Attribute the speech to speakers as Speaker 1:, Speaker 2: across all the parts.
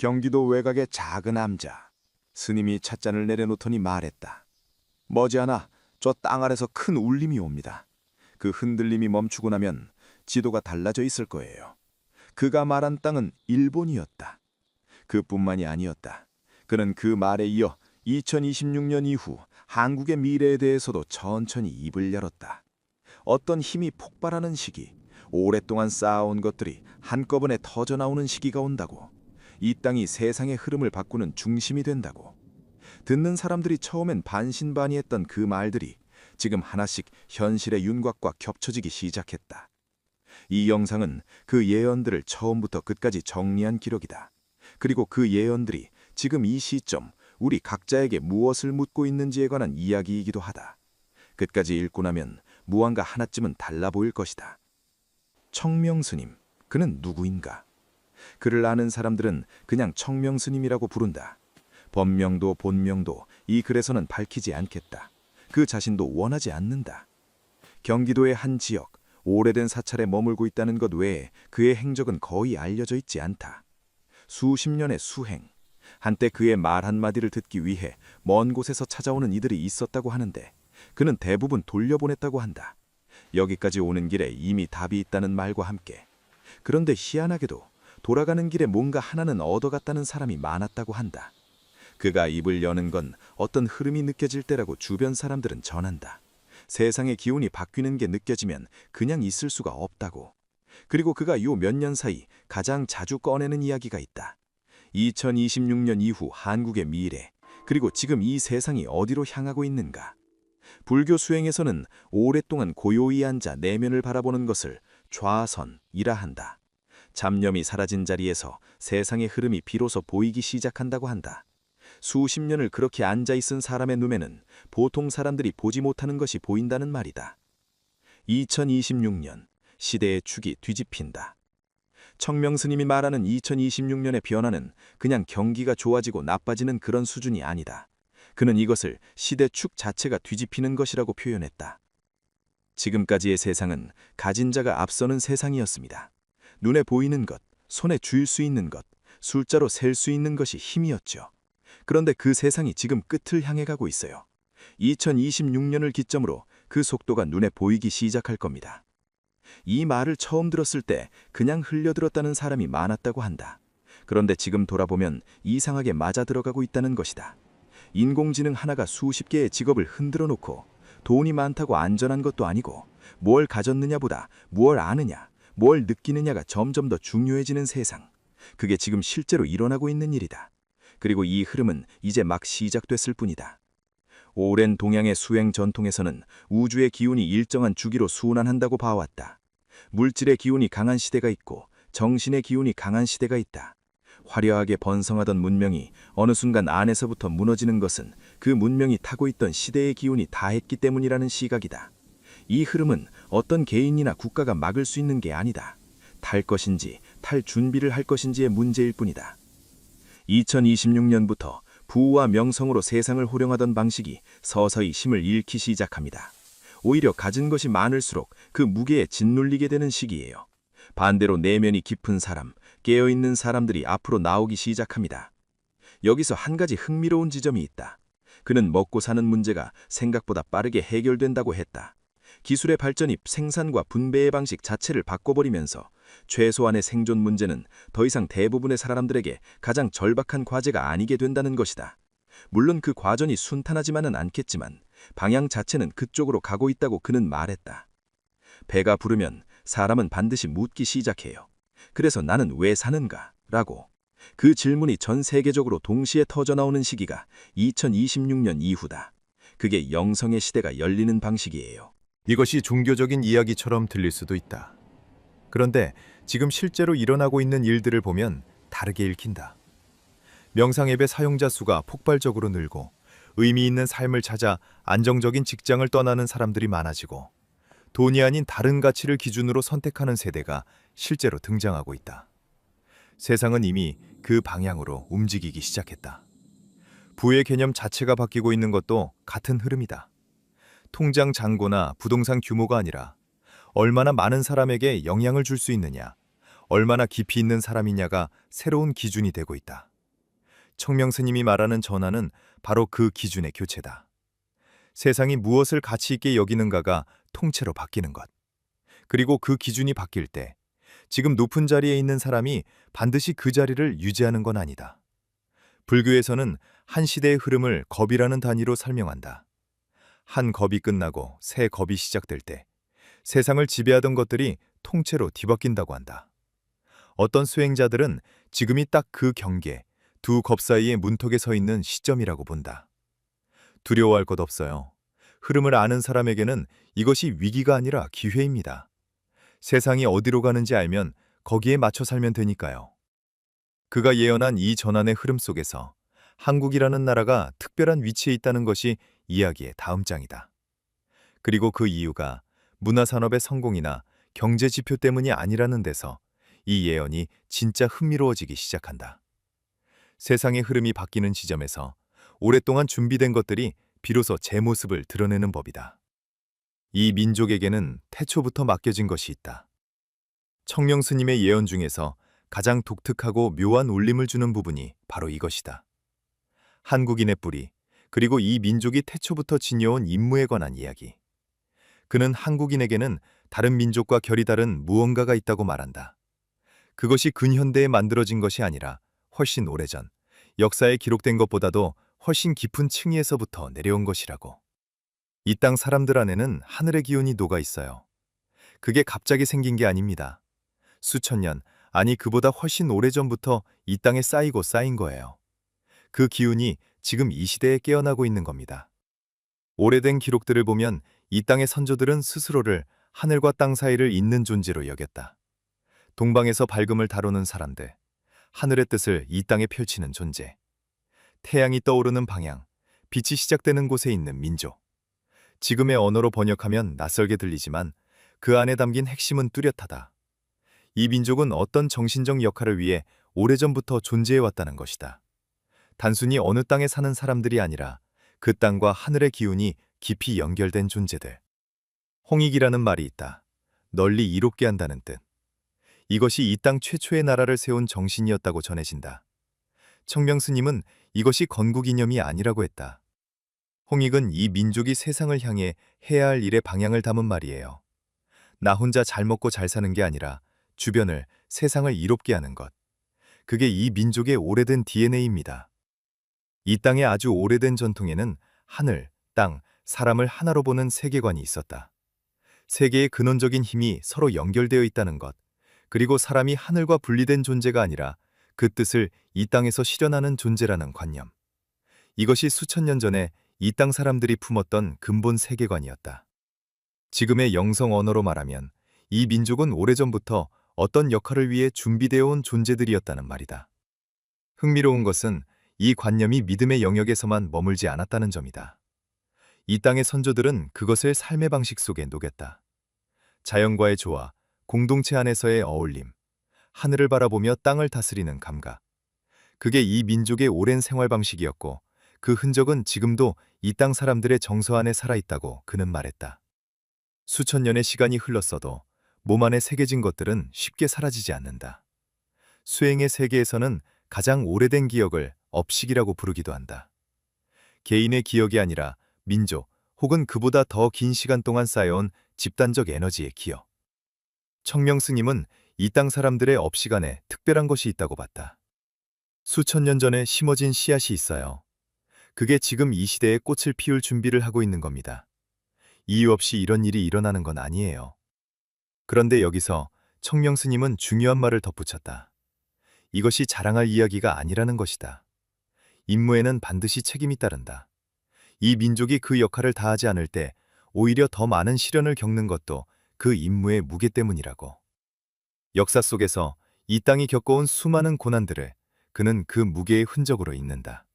Speaker 1: 경기도 외곽의 작은 암자. 스님이 찻잔을 내려놓더니 말했다. 머지않아 저 땅 아래서 큰 울림이 옵니다. 그 흔들림이 멈추고 나면 지도가 달라져 있을 거예요. 그가 말한 땅은 일본이었다. 그뿐만이 아니었다. 그는 그 말에 이어 2026년 이후 한국의 미래에 대해서도 천천히 입을 열었다. 어떤 힘이 폭발하는 시기, 오랫동안 쌓아온 것들이 한꺼번에 터져나오는 시기가 온다고. 이 땅이 세상의 흐름을 바꾸는 중심이 된다고. 듣는 사람들이 처음엔 반신반의했던 그 말들이 지금 하나씩 현실의 윤곽과 겹쳐지기 시작했다. 이 영상은 그 예언들을 처음부터 끝까지 정리한 기록이다. 그리고 그 예언들이 지금 이 시점 우리 각자에게 무엇을 묻고 있는지에 관한 이야기이기도 하다. 끝까지 읽고 나면 무언가 하나쯤은 달라 보일 것이다. 청명스님, 그는 누구인가? 그를 아는 사람들은 그냥 청명스님이라고 부른다. 법명도 본명도 이 글에서는 밝히지 않겠다. 그 자신도 원하지 않는다. 경기도의 한 지역, 오래된 사찰에 머물고 있다는 것 외에 그의 행적은 거의 알려져 있지 않다. 수십 년의 수행, 한때 그의 말 한마디를 듣기 위해 먼 곳에서 찾아오는 이들이 있었다고 하는데 그는 대부분 돌려보냈다고 한다. 여기까지 오는 길에 이미 답이 있다는 말과 함께. 그런데 희한하게도 돌아가는 길에 뭔가 하나는 얻어갔다는 사람이 많았다고 한다. 그가 입을 여는 건 어떤 흐름이 느껴질 때라고 주변 사람들은 전한다. 세상의 기운이 바뀌는 게 느껴지면 그냥 있을 수가 없다고. 그리고 그가 요 몇 년 사이 가장 자주 꺼내는 이야기가 있다. 2026년 이후 한국의 미래, 그리고 지금 이 세상이 어디로 향하고 있는가. 불교 수행에서는 오랫동안 고요히 앉아 내면을 바라보는 것을 좌선이라 한다. 잡념이 사라진 자리에서 세상의 흐름이 비로소 보이기 시작한다고 한다. 수십 년을 그렇게 앉아있은 사람의 눈에는 보통 사람들이 보지 못하는 것이 보인다는 말이다. 2026년, 시대의 축이 뒤집힌다. 청명스님이 말하는 2026년의 변화는 그냥 경기가 좋아지고 나빠지는 그런 수준이 아니다. 그는 이것을 시대 축 자체가 뒤집히는 것이라고 표현했다. 지금까지의 세상은 가진 자가 앞서는 세상이었습니다. 눈에 보이는 것, 손에 쥘 수 있는 것, 숫자로 셀 수 있는 것이 힘이었죠. 그런데 그 세상이 지금 끝을 향해 가고 있어요. 2026년을 기점으로 그 속도가 눈에 보이기 시작할 겁니다. 이 말을 처음 들었을 때 그냥 흘려들었다는 사람이 많았다고 한다. 그런데 지금 돌아보면 이상하게 맞아 들어가고 있다는 것이다. 인공지능 하나가 수십 개의 직업을 흔들어 놓고 돈이 많다고 안전한 것도 아니고 뭘 가졌느냐보다 뭘 아느냐, 뭘 느끼느냐가 점점 더 중요해지는 세상. 그게 지금 실제로 일어나고 있는 일이다. 그리고 이 흐름은 이제 막 시작됐을 뿐이다. 오랜 동양의 수행 전통에서는 우주의 기운이 일정한 주기로 순환한다고 봐왔다. 물질의 기운이 강한 시대가 있고 정신의 기운이 강한 시대가 있다. 화려하게 번성하던 문명이 어느 순간 안에서부터 무너지는 것은 그 문명이 타고 있던 시대의 기운이 다했기 때문이라는 시각이다. 이 흐름은 어떤 개인이나 국가가 막을 수 있는 게 아니다. 탈 것인지 탈 준비를 할 것인지의 문제일 뿐이다. 2026년부터 부와 명성으로 세상을 호령하던 방식이 서서히 힘을 잃기 시작합니다. 오히려 가진 것이 많을수록 그 무게에 짓눌리게 되는 시기예요. 반대로 내면이 깊은 사람, 깨어있는 사람들이 앞으로 나오기 시작합니다. 여기서 한 가지 흥미로운 지점이 있다. 그는 먹고 사는 문제가 생각보다 빠르게 해결된다고 했다. 기술의 발전이 생산과 분배의 방식 자체를 바꿔버리면서 최소한의 생존 문제는 더 이상 대부분의 사람들에게 가장 절박한 과제가 아니게 된다는 것이다. 물론 그 과정이 순탄하지만은 않겠지만 방향 자체는 그쪽으로 가고 있다고 그는 말했다. 배가 부르면 사람은 반드시 묻기 시작해요. 그래서 나는 왜 사는가? 라고. 그 질문이 전 세계적으로 동시에 터져나오는 시기가 2026년 이후다. 그게 영성의 시대가 열리는 방식이에요.
Speaker 2: 이것이 종교적인 이야기처럼 들릴 수도 있다. 그런데 지금 실제로 일어나고 있는 일들을 보면 다르게 읽힌다. 명상 앱의 사용자 수가 폭발적으로 늘고 의미 있는 삶을 찾아 안정적인 직장을 떠나는 사람들이 많아지고 돈이 아닌 다른 가치를 기준으로 선택하는 세대가 실제로 등장하고 있다. 세상은 이미 그 방향으로 움직이기 시작했다. 부의 개념 자체가 바뀌고 있는 것도 같은 흐름이다. 통장 잔고나 부동산 규모가 아니라 얼마나 많은 사람에게 영향을 줄 수 있느냐, 얼마나 깊이 있는 사람이냐가 새로운 기준이 되고 있다. 청명스님이 말하는 전환은 바로 그 기준의 교체다. 세상이 무엇을 가치 있게 여기는가가 통째로 바뀌는 것. 그리고 그 기준이 바뀔 때 지금 높은 자리에 있는 사람이 반드시 그 자리를 유지하는 건 아니다. 불교에서는 한 시대의 흐름을 겁이라는 단위로 설명한다. 한 겁이 끝나고 새 겁이 시작될 때 세상을 지배하던 것들이 통째로 뒤바뀐다고 한다. 어떤 수행자들은 지금이 딱 그 경계, 두 겁 사이의 문턱에 서 있는 시점이라고 본다. 두려워할 것 없어요. 흐름을 아는 사람에게는 이것이 위기가 아니라 기회입니다. 세상이 어디로 가는지 알면 거기에 맞춰 살면 되니까요. 그가 예언한 이 전환의 흐름 속에서 한국이라는 나라가 특별한 위치에 있다는 것이 이야기의 다음 장이다. 그리고 그 이유가 문화산업의 성공이나 경제 지표 때문이 아니라는 데서 이 예언이 진짜 흥미로워지기 시작한다. 세상의 흐름이 바뀌는 지점에서 오랫동안 준비된 것들이 비로소 제 모습을 드러내는 법이다. 이 민족에게는 태초부터 맡겨진 것이 있다. 청명스님의 예언 중에서 가장 독특하고 묘한 울림을 주는 부분이 바로 이것이다. 한국인의 뿌리, 그리고 이 민족이 태초부터 지녀온 임무에 관한 이야기. 그는 한국인에게는 다른 민족과 결이 다른 무언가가 있다고 말한다. 그것이 근현대에 만들어진 것이 아니라 훨씬 오래전, 역사에 기록된 것보다도 훨씬 깊은 층위에서부터 내려온 것이라고. 이 땅 사람들 안에는 하늘의 기운이 녹아 있어요. 그게 갑자기 생긴 게 아닙니다. 수천 년, 아니 그보다 훨씬 오래전부터 이 땅에 쌓이고 쌓인 거예요. 그 기운이 지금 이 시대에 깨어나고 있는 겁니다. 오래된 기록들을 보면 이 땅의 선조들은 스스로를 하늘과 땅 사이를 잇는 존재로 여겼다. 동방에서 밝음을 다루는 사람들, 하늘의 뜻을 이 땅에 펼치는 존재, 태양이 떠오르는 방향, 빛이 시작되는 곳에 있는 민족. 지금의 언어로 번역하면 낯설게 들리지만 그 안에 담긴 핵심은 뚜렷하다. 이 민족은 어떤 정신적 역할을 위해 오래전부터 존재해왔다는 것이다. 단순히 어느 땅에 사는 사람들이 아니라 그 땅과 하늘의 기운이 깊이 연결된 존재들. 홍익이라는 말이 있다. 널리 이롭게 한다는 뜻. 이것이 이 땅 최초의 나라를 세운 정신이었다고 전해진다. 청명스님은 이것이 건국 이념이 아니라고 했다. 홍익은 이 민족이 세상을 향해 해야 할 일의 방향을 담은 말이에요. 나 혼자 잘 먹고 잘 사는 게 아니라 주변을, 세상을 이롭게 하는 것. 그게 이 민족의 오래된 DNA입니다. 이 땅의 아주 오래된 전통에는 하늘, 땅, 사람을 하나로 보는 세계관이 있었다. 세계의 근원적인 힘이 서로 연결되어 있다는 것, 그리고 사람이 하늘과 분리된 존재가 아니라 그 뜻을 이 땅에서 실현하는 존재라는 관념. 이것이 수천 년 전에 이 땅 사람들이 품었던 근본 세계관이었다. 지금의 영성 언어로 말하면 이 민족은 오래전부터 어떤 역할을 위해 준비되어 온 존재들이었다는 말이다. 흥미로운 것은 이 관념이 믿음의 영역에서만 머물지 않았다는 점이다. 이 땅의 선조들은 그것을 삶의 방식 속에 녹였다. 자연과의 조화, 공동체 안에서의 어울림, 하늘을 바라보며 땅을 다스리는 감각. 그게 이 민족의 오랜 생활 방식이었고 그 흔적은 지금도 이 땅 사람들의 정서 안에 살아있다고 그는 말했다. 수천 년의 시간이 흘렀어도 몸 안에 새겨진 것들은 쉽게 사라지지 않는다. 수행의 세계에서는 가장 오래된 기억을 업식이라고 부르기도 한다. 개인의 기억이 아니라 민족 혹은 그보다 더 긴 시간 동안 쌓여온 집단적 에너지의 기억. 청명스님은 이 땅 사람들의 업식 안에 특별한 것이 있다고 봤다. 수천 년 전에 심어진 씨앗이 있어요. 그게 지금 이 시대에 꽃을 피울 준비를 하고 있는 겁니다. 이유 없이 이런 일이 일어나는 건 아니에요. 그런데 여기서 청명스님은 중요한 말을 덧붙였다. 이것이 자랑할 이야기가 아니라는 것이다. 임무에는 반드시 책임이 따른다. 이 민족이 그 역할을 다하지 않을 때 오히려 더 많은 시련을 겪는 것도 그 임무의 무게 때문이라고. 역사 속에서 이 땅이 겪어온 수많은 고난들을 그는 그 무게의 흔적으로 잇는다.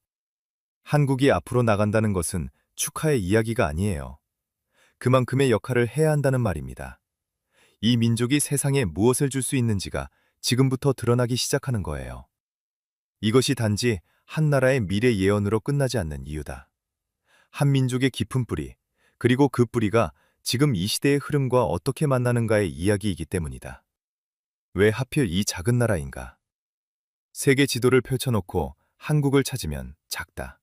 Speaker 2: 한국이 앞으로 나간다는 것은 축하의 이야기가 아니에요. 그만큼의 역할을 해야 한다는 말입니다. 이 민족이 세상에 무엇을 줄 수 있는지가 지금부터 드러나기 시작하는 거예요. 이것이 단지 한 나라의 미래 예언으로 끝나지 않는 이유다. 한 민족의 깊은 뿌리, 그리고 그 뿌리가 지금 이 시대의 흐름과 어떻게 만나는가의 이야기이기 때문이다. 왜 하필 이 작은 나라인가? 세계 지도를 펼쳐놓고 한국을 찾으면 작다.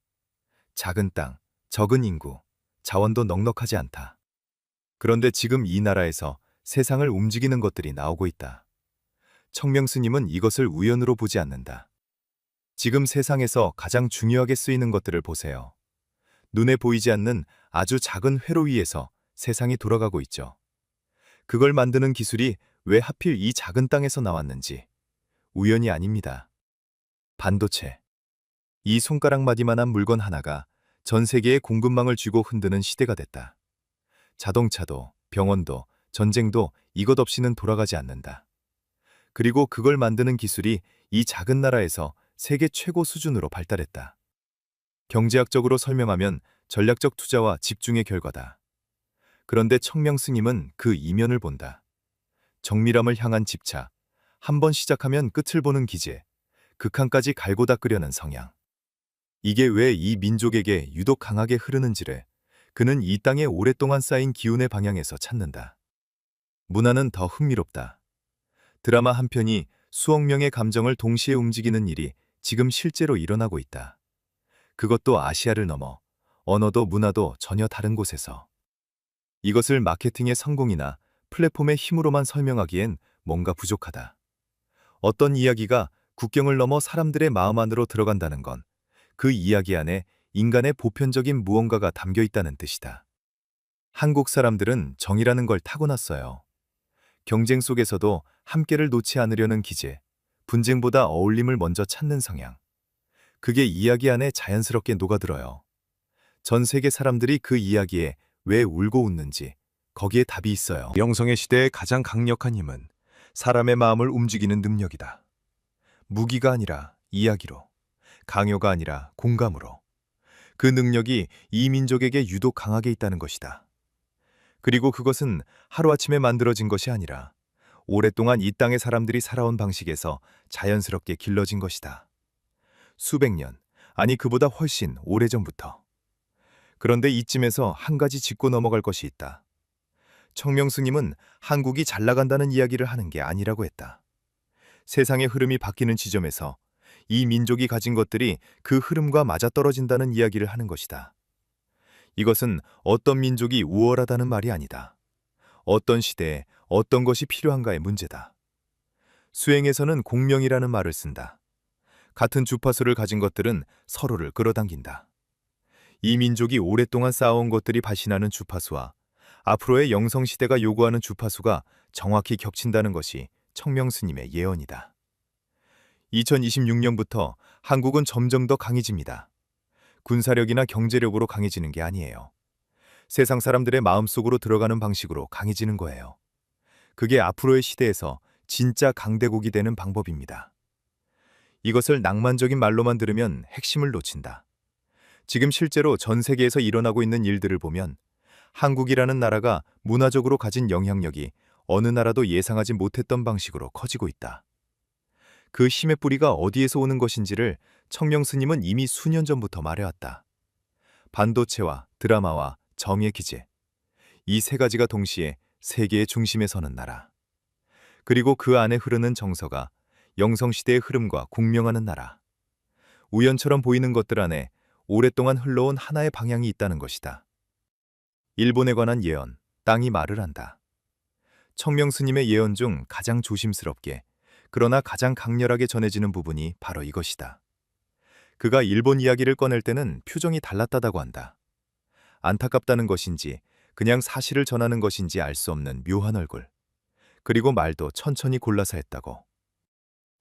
Speaker 2: 작은 땅, 적은 인구, 자원도 넉넉하지 않다. 그런데 지금 이 나라에서 세상을 움직이는 것들이 나오고 있다. 청명 스님은 이것을 우연으로 보지 않는다. 지금 세상에서 가장 중요하게 쓰이는 것들을 보세요. 눈에 보이지 않는 아주 작은 회로 위에서 세상이 돌아가고 있죠. 그걸 만드는 기술이 왜 하필 이 작은 땅에서 나왔는지 우연이 아닙니다. 반도체. 이 손가락마디만한 물건 하나가 전 세계의 공급망을 쥐고 흔드는 시대가 됐다. 자동차도, 병원도, 전쟁도 이것 없이는 돌아가지 않는다. 그리고 그걸 만드는 기술이 이 작은 나라에서 세계 최고 수준으로 발달했다. 경제학적으로 설명하면 전략적 투자와 집중의 결과다. 그런데 청명 스님은 그 이면을 본다. 정밀함을 향한 집착, 한 번 시작하면 끝을 보는 기재, 극한까지 갈고 닦으려는 성향. 이게 왜 이 민족에게 유독 강하게 흐르는지를 그는 이 땅에 오랫동안 쌓인 기운의 방향에서 찾는다. 문화는 더 흥미롭다. 드라마 한 편이 수억 명의 감정을 동시에 움직이는 일이 지금 실제로 일어나고 있다. 그것도 아시아를 넘어 언어도 문화도 전혀 다른 곳에서. 이것을 마케팅의 성공이나 플랫폼의 힘으로만 설명하기엔 뭔가 부족하다. 어떤 이야기가 국경을 넘어 사람들의 마음 안으로 들어간다는 건 그 이야기 안에 인간의 보편적인 무언가가 담겨 있다는 뜻이다. 한국 사람들은 정이라는 걸 타고났어요. 경쟁 속에서도 함께를 놓지 않으려는 기재, 분쟁보다 어울림을 먼저 찾는 성향. 그게 이야기 안에 자연스럽게 녹아들어요. 전 세계 사람들이 그 이야기에 왜 울고 웃는지 거기에 답이 있어요. 명성의 시대의 가장 강력한 힘은 사람의 마음을 움직이는 능력이다. 무기가 아니라 이야기로, 강요가 아니라 공감으로. 그 능력이 이 민족에게 유독 강하게 있다는 것이다. 그리고 그것은 하루아침에 만들어진 것이 아니라 오랫동안 이 땅의 사람들이 살아온 방식에서 자연스럽게 길러진 것이다. 수백 년, 아니 그보다 훨씬 오래전부터. 그런데 이쯤에서 한 가지 짚고 넘어갈 것이 있다. 청명 스님은 한국이 잘 나간다는 이야기를 하는 게 아니라고 했다. 세상의 흐름이 바뀌는 지점에서 이 민족이 가진 것들이 그 흐름과 맞아떨어진다는 이야기를 하는 것이다. 이것은 어떤 민족이 우월하다는 말이 아니다. 어떤 시대에 어떤 것이 필요한가의 문제다. 수행에서는 공명이라는 말을 쓴다. 같은 주파수를 가진 것들은 서로를 끌어당긴다. 이 민족이 오랫동안 쌓아온 것들이 발신하는 주파수와 앞으로의 영성시대가 요구하는 주파수가 정확히 겹친다는 것이 청명 스님의 예언이다. 2026년부터 한국은 점점 더 강해집니다. 군사력이나 경제력으로 강해지는 게 아니에요. 세상 사람들의 마음속으로 들어가는 방식으로 강해지는 거예요. 그게 앞으로의 시대에서 진짜 강대국이 되는 방법입니다. 이것을 낭만적인 말로만 들으면 핵심을 놓친다. 지금 실제로 전 세계에서 일어나고 있는 일들을 보면 한국이라는 나라가 문화적으로 가진 영향력이 어느 나라도 예상하지 못했던 방식으로 커지고 있다. 그 힘의 뿌리가 어디에서 오는 것인지를 청명 스님은 이미 수년 전부터 말해왔다. 반도체와 드라마와 정의 기재. 이 세 가지가 동시에 세계의 중심에 서는 나라. 그리고 그 안에 흐르는 정서가 영성시대의 흐름과 공명하는 나라. 우연처럼 보이는 것들 안에 오랫동안 흘러온 하나의 방향이 있다는 것이다. 일본에 관한 예언, 땅이 말을 한다. 청명 스님의 예언 중 가장 조심스럽게 그러나 가장 강렬하게 전해지는 부분이 바로 이것이다. 그가 일본 이야기를 꺼낼 때는 표정이 달랐다고 한다. 안타깝다는 것인지 그냥 사실을 전하는 것인지 알 수 없는 묘한 얼굴. 그리고 말도 천천히 골라서 했다고.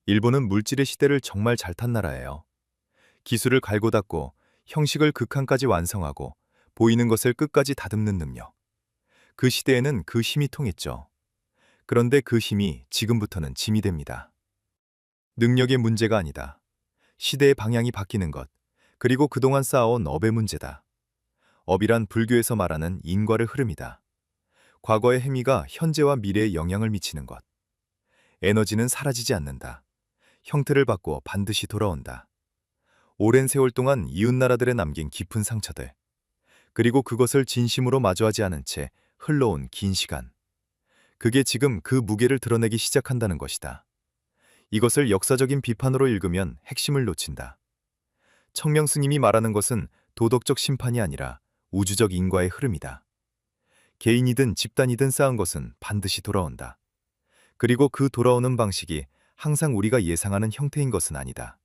Speaker 2: 일본은 물질의 시대를 정말 잘 탄 나라예요. 기술을 갈고 닦고 형식을 극한까지 완성하고 보이는 것을 끝까지 다듬는 능력. 그 시대에는 그 힘이 통했죠. 그런데 그 힘이 지금부터는 짐이 됩니다. 능력의 문제가 아니다. 시대의 방향이 바뀌는 것, 그리고 그동안 쌓아온 업의 문제다. 업이란 불교에서 말하는 인과의 흐름이다. 과거의 행위가 현재와 미래에 영향을 미치는 것. 에너지는 사라지지 않는다. 형태를 받고 반드시 돌아온다. 오랜 세월 동안 이웃나라들에 남긴 깊은 상처들. 그리고 그것을 진심으로 마주하지 않은 채 흘러온 긴 시간. 그게 지금 그 무게를 드러내기 시작한다는 것이다. 이것을 역사적인 비판으로 읽으면 핵심을 놓친다. 청명 스님이 말하는 것은 도덕적 심판이 아니라 우주적 인과의 흐름이다. 개인이든 집단이든 쌓은 것은 반드시 돌아온다. 그리고 그 돌아오는 방식이 항상 우리가 예상하는 형태인 것은 아니다.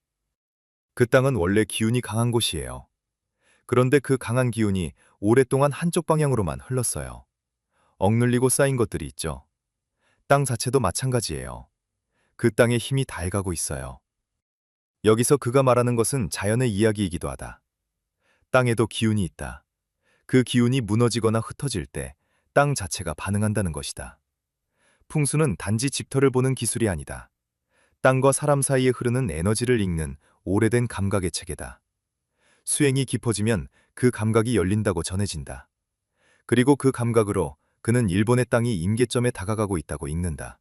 Speaker 2: 그 땅은 원래 기운이 강한 곳이에요. 그런데 그 강한 기운이 오랫동안 한쪽 방향으로만 흘렀어요. 억눌리고 쌓인 것들이 있죠. 땅 자체도 마찬가지예요. 그 땅에 힘이 다해가고 있어요. 여기서 그가 말하는 것은 자연의 이야기이기도 하다. 땅에도 기운이 있다. 그 기운이 무너지거나 흩어질 때 땅 자체가 반응한다는 것이다. 풍수는 단지 집터를 보는 기술이 아니다. 땅과 사람 사이에 흐르는 에너지를 읽는 오래된 감각의 체계다. 수행이 깊어지면 그 감각이 열린다고 전해진다. 그리고 그 감각으로 그는 일본의 땅이 임계점에 다가가고 있다고 읽는다.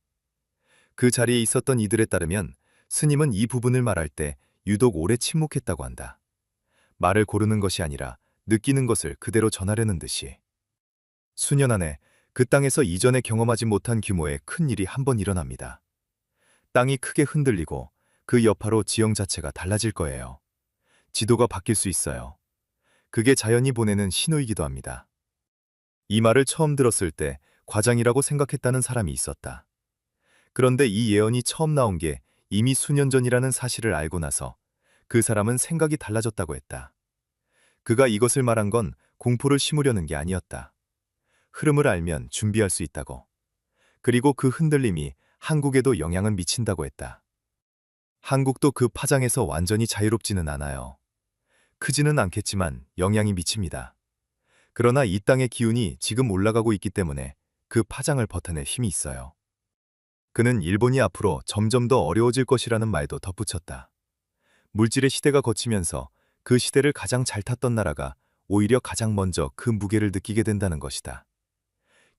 Speaker 2: 그 자리에 있었던 이들에 따르면 스님은 이 부분을 말할 때 유독 오래 침묵했다고 한다. 말을 고르는 것이 아니라 느끼는 것을 그대로 전하려는 듯이. 수년 안에 그 땅에서 이전에 경험하지 못한 규모의 큰 일이 한 번 일어납니다. 땅이 크게 흔들리고 그 여파로 지형 자체가 달라질 거예요. 지도가 바뀔 수 있어요. 그게 자연이 보내는 신호이기도 합니다. 이 말을 처음 들었을 때 과장이라고 생각했다는 사람이 있었다. 그런데 이 예언이 처음 나온 게 이미 수년 전이라는 사실을 알고 나서 그 사람은 생각이 달라졌다고 했다. 그가 이것을 말한 건 공포를 심으려는 게 아니었다. 흐름을 알면 준비할 수 있다고. 그리고 그 흔들림이 한국에도 영향을 미친다고 했다. 한국도 그 파장에서 완전히 자유롭지는 않아요. 크지는 않겠지만 영향이 미칩니다. 그러나 이 땅의 기운이 지금 올라가고 있기 때문에 그 파장을 버텨낼 힘이 있어요. 그는 일본이 앞으로 점점 더 어려워질 것이라는 말도 덧붙였다. 물질의 시대가 거치면서 그 시대를 가장 잘 탔던 나라가 오히려 가장 먼저 그 무게를 느끼게 된다는 것이다.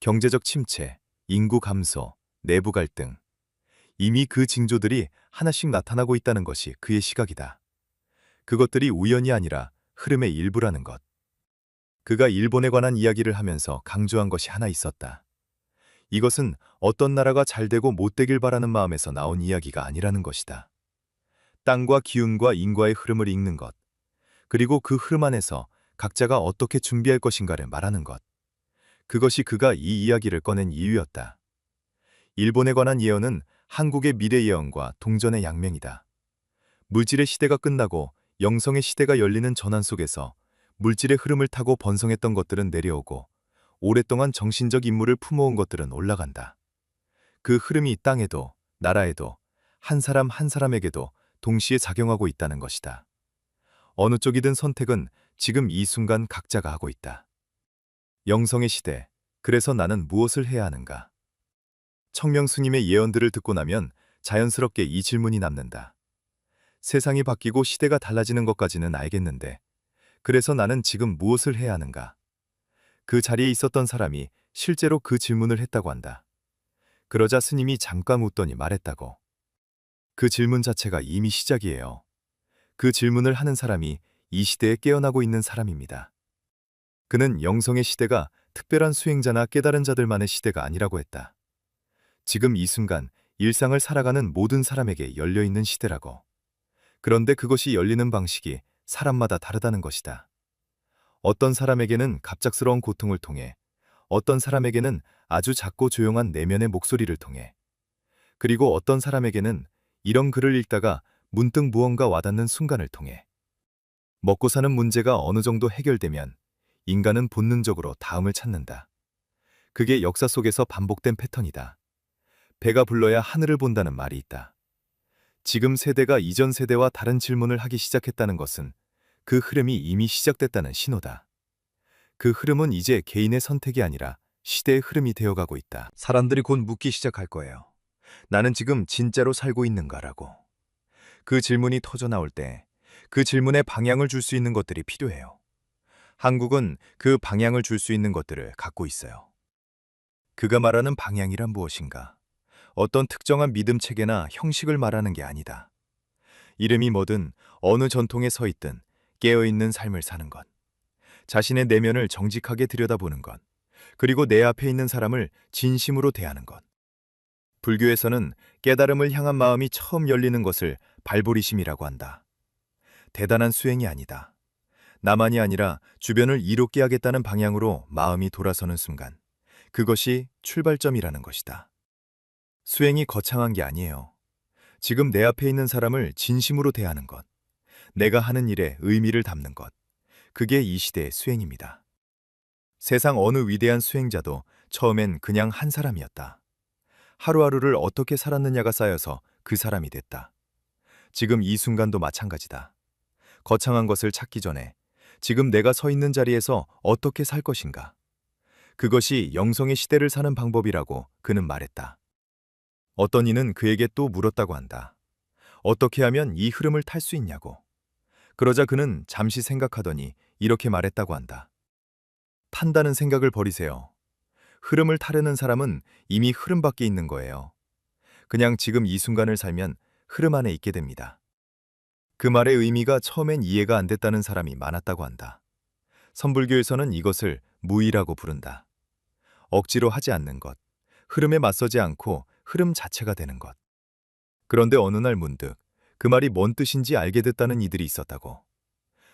Speaker 2: 경제적 침체, 인구 감소, 내부 갈등. 이미 그 징조들이 하나씩 나타나고 있다는 것이 그의 시각이다. 그것들이 우연이 아니라 흐름의 일부라는 것. 그가 일본에 관한 이야기를 하면서 강조한 것이 하나 있었다. 이것은 어떤 나라가 잘 되고 못 되길 바라는 마음에서 나온 이야기가 아니라는 것이다. 땅과 기운과 인과의 흐름을 읽는 것, 그리고 그 흐름 안에서 각자가 어떻게 준비할 것인가를 말하는 것. 그것이 그가 이 이야기를 꺼낸 이유였다. 일본에 관한 예언은 한국의 미래 예언과 동전의 양면이다. 물질의 시대가 끝나고 영성의 시대가 열리는 전환 속에서 물질의 흐름을 타고 번성했던 것들은 내려오고 오랫동안 정신적 임무를 품어온 것들은 올라간다. 그 흐름이 땅에도 나라에도 한 사람 한 사람에게도 동시에 작용하고 있다는 것이다. 어느 쪽이든 선택은 지금 이 순간 각자가 하고 있다. 영성의 시대, 그래서 나는 무엇을 해야 하는가? 청명 스님의 예언들을 듣고 나면 자연스럽게 이 질문이 남는다. 세상이 바뀌고 시대가 달라지는 것까지는 알겠는데, 그래서 나는 지금 무엇을 해야 하는가? 그 자리에 있었던 사람이 실제로 그 질문을 했다고 한다. 그러자 스님이 잠깐 웃더니 말했다고. 그 질문 자체가 이미 시작이에요. 그 질문을 하는 사람이 이 시대에 깨어나고 있는 사람입니다. 그는 영성의 시대가 특별한 수행자나 깨달은 자들만의 시대가 아니라고 했다. 지금 이 순간 일상을 살아가는 모든 사람에게 열려있는 시대라고. 그런데 그것이 열리는 방식이 사람마다 다르다는 것이다. 어떤 사람에게는 갑작스러운 고통을 통해, 어떤 사람에게는 아주 작고 조용한 내면의 목소리를 통해, 그리고 어떤 사람에게는 이런 글을 읽다가 문득 무언가 와닿는 순간을 통해. 먹고 사는 문제가 어느 정도 해결되면 인간은 본능적으로 다음을 찾는다. 그게 역사 속에서 반복된 패턴이다. 배가 불러야 하늘을 본다는 말이 있다. 지금 세대가 이전 세대와 다른 질문을 하기 시작했다는 것은 그 흐름이 이미 시작됐다는 신호다. 그 흐름은 이제 개인의 선택이 아니라 시대의 흐름이 되어가고 있다. 사람들이 곧 묻기 시작할 거예요. 나는 지금 진짜로 살고 있는가라고. 그 질문이 터져 나올 때 그 질문에 방향을 줄 수 있는 것들이 필요해요. 한국은 그 방향을 줄 수 있는 것들을 갖고 있어요. 그가 말하는 방향이란 무엇인가? 어떤 특정한 믿음 체계나 형식을 말하는 게 아니다. 이름이 뭐든 어느 전통에 서 있든 깨어있는 삶을 사는 것. 자신의 내면을 정직하게 들여다보는 것. 그리고 내 앞에 있는 사람을 진심으로 대하는 것. 불교에서는 깨달음을 향한 마음이 처음 열리는 것을 발보리심이라고 한다. 대단한 수행이 아니다. 나만이 아니라 주변을 이롭게 하겠다는 방향으로 마음이 돌아서는 순간, 그것이 출발점이라는 것이다. 수행이 거창한 게 아니에요. 지금 내 앞에 있는 사람을 진심으로 대하는 것, 내가 하는 일에 의미를 담는 것, 그게 이 시대의 수행입니다. 세상 어느 위대한 수행자도 처음엔 그냥 한 사람이었다. 하루하루를 어떻게 살았느냐가 쌓여서 그 사람이 됐다. 지금 이 순간도 마찬가지다. 거창한 것을 찾기 전에 지금 내가 서 있는 자리에서 어떻게 살 것인가. 그것이 영성의 시대를 사는 방법이라고 그는 말했다. 어떤 이는 그에게 또 물었다고 한다. 어떻게 하면 이 흐름을 탈 수 있냐고. 그러자 그는 잠시 생각하더니 이렇게 말했다고 한다. 탄다는 생각을 버리세요. 흐름을 타려는 사람은 이미 흐름 밖에 있는 거예요. 그냥 지금 이 순간을 살면 흐름 안에 있게 됩니다. 그 말의 의미가 처음엔 이해가 안 됐다는 사람이 많았다고 한다. 선불교에서는 이것을 무의라고 부른다. 억지로 하지 않는 것, 흐름에 맞서지 않고 흐름 자체가 되는 것. 그런데 어느 날 문득 그 말이 뭔 뜻인지 알게 됐다는 이들이 있었다고.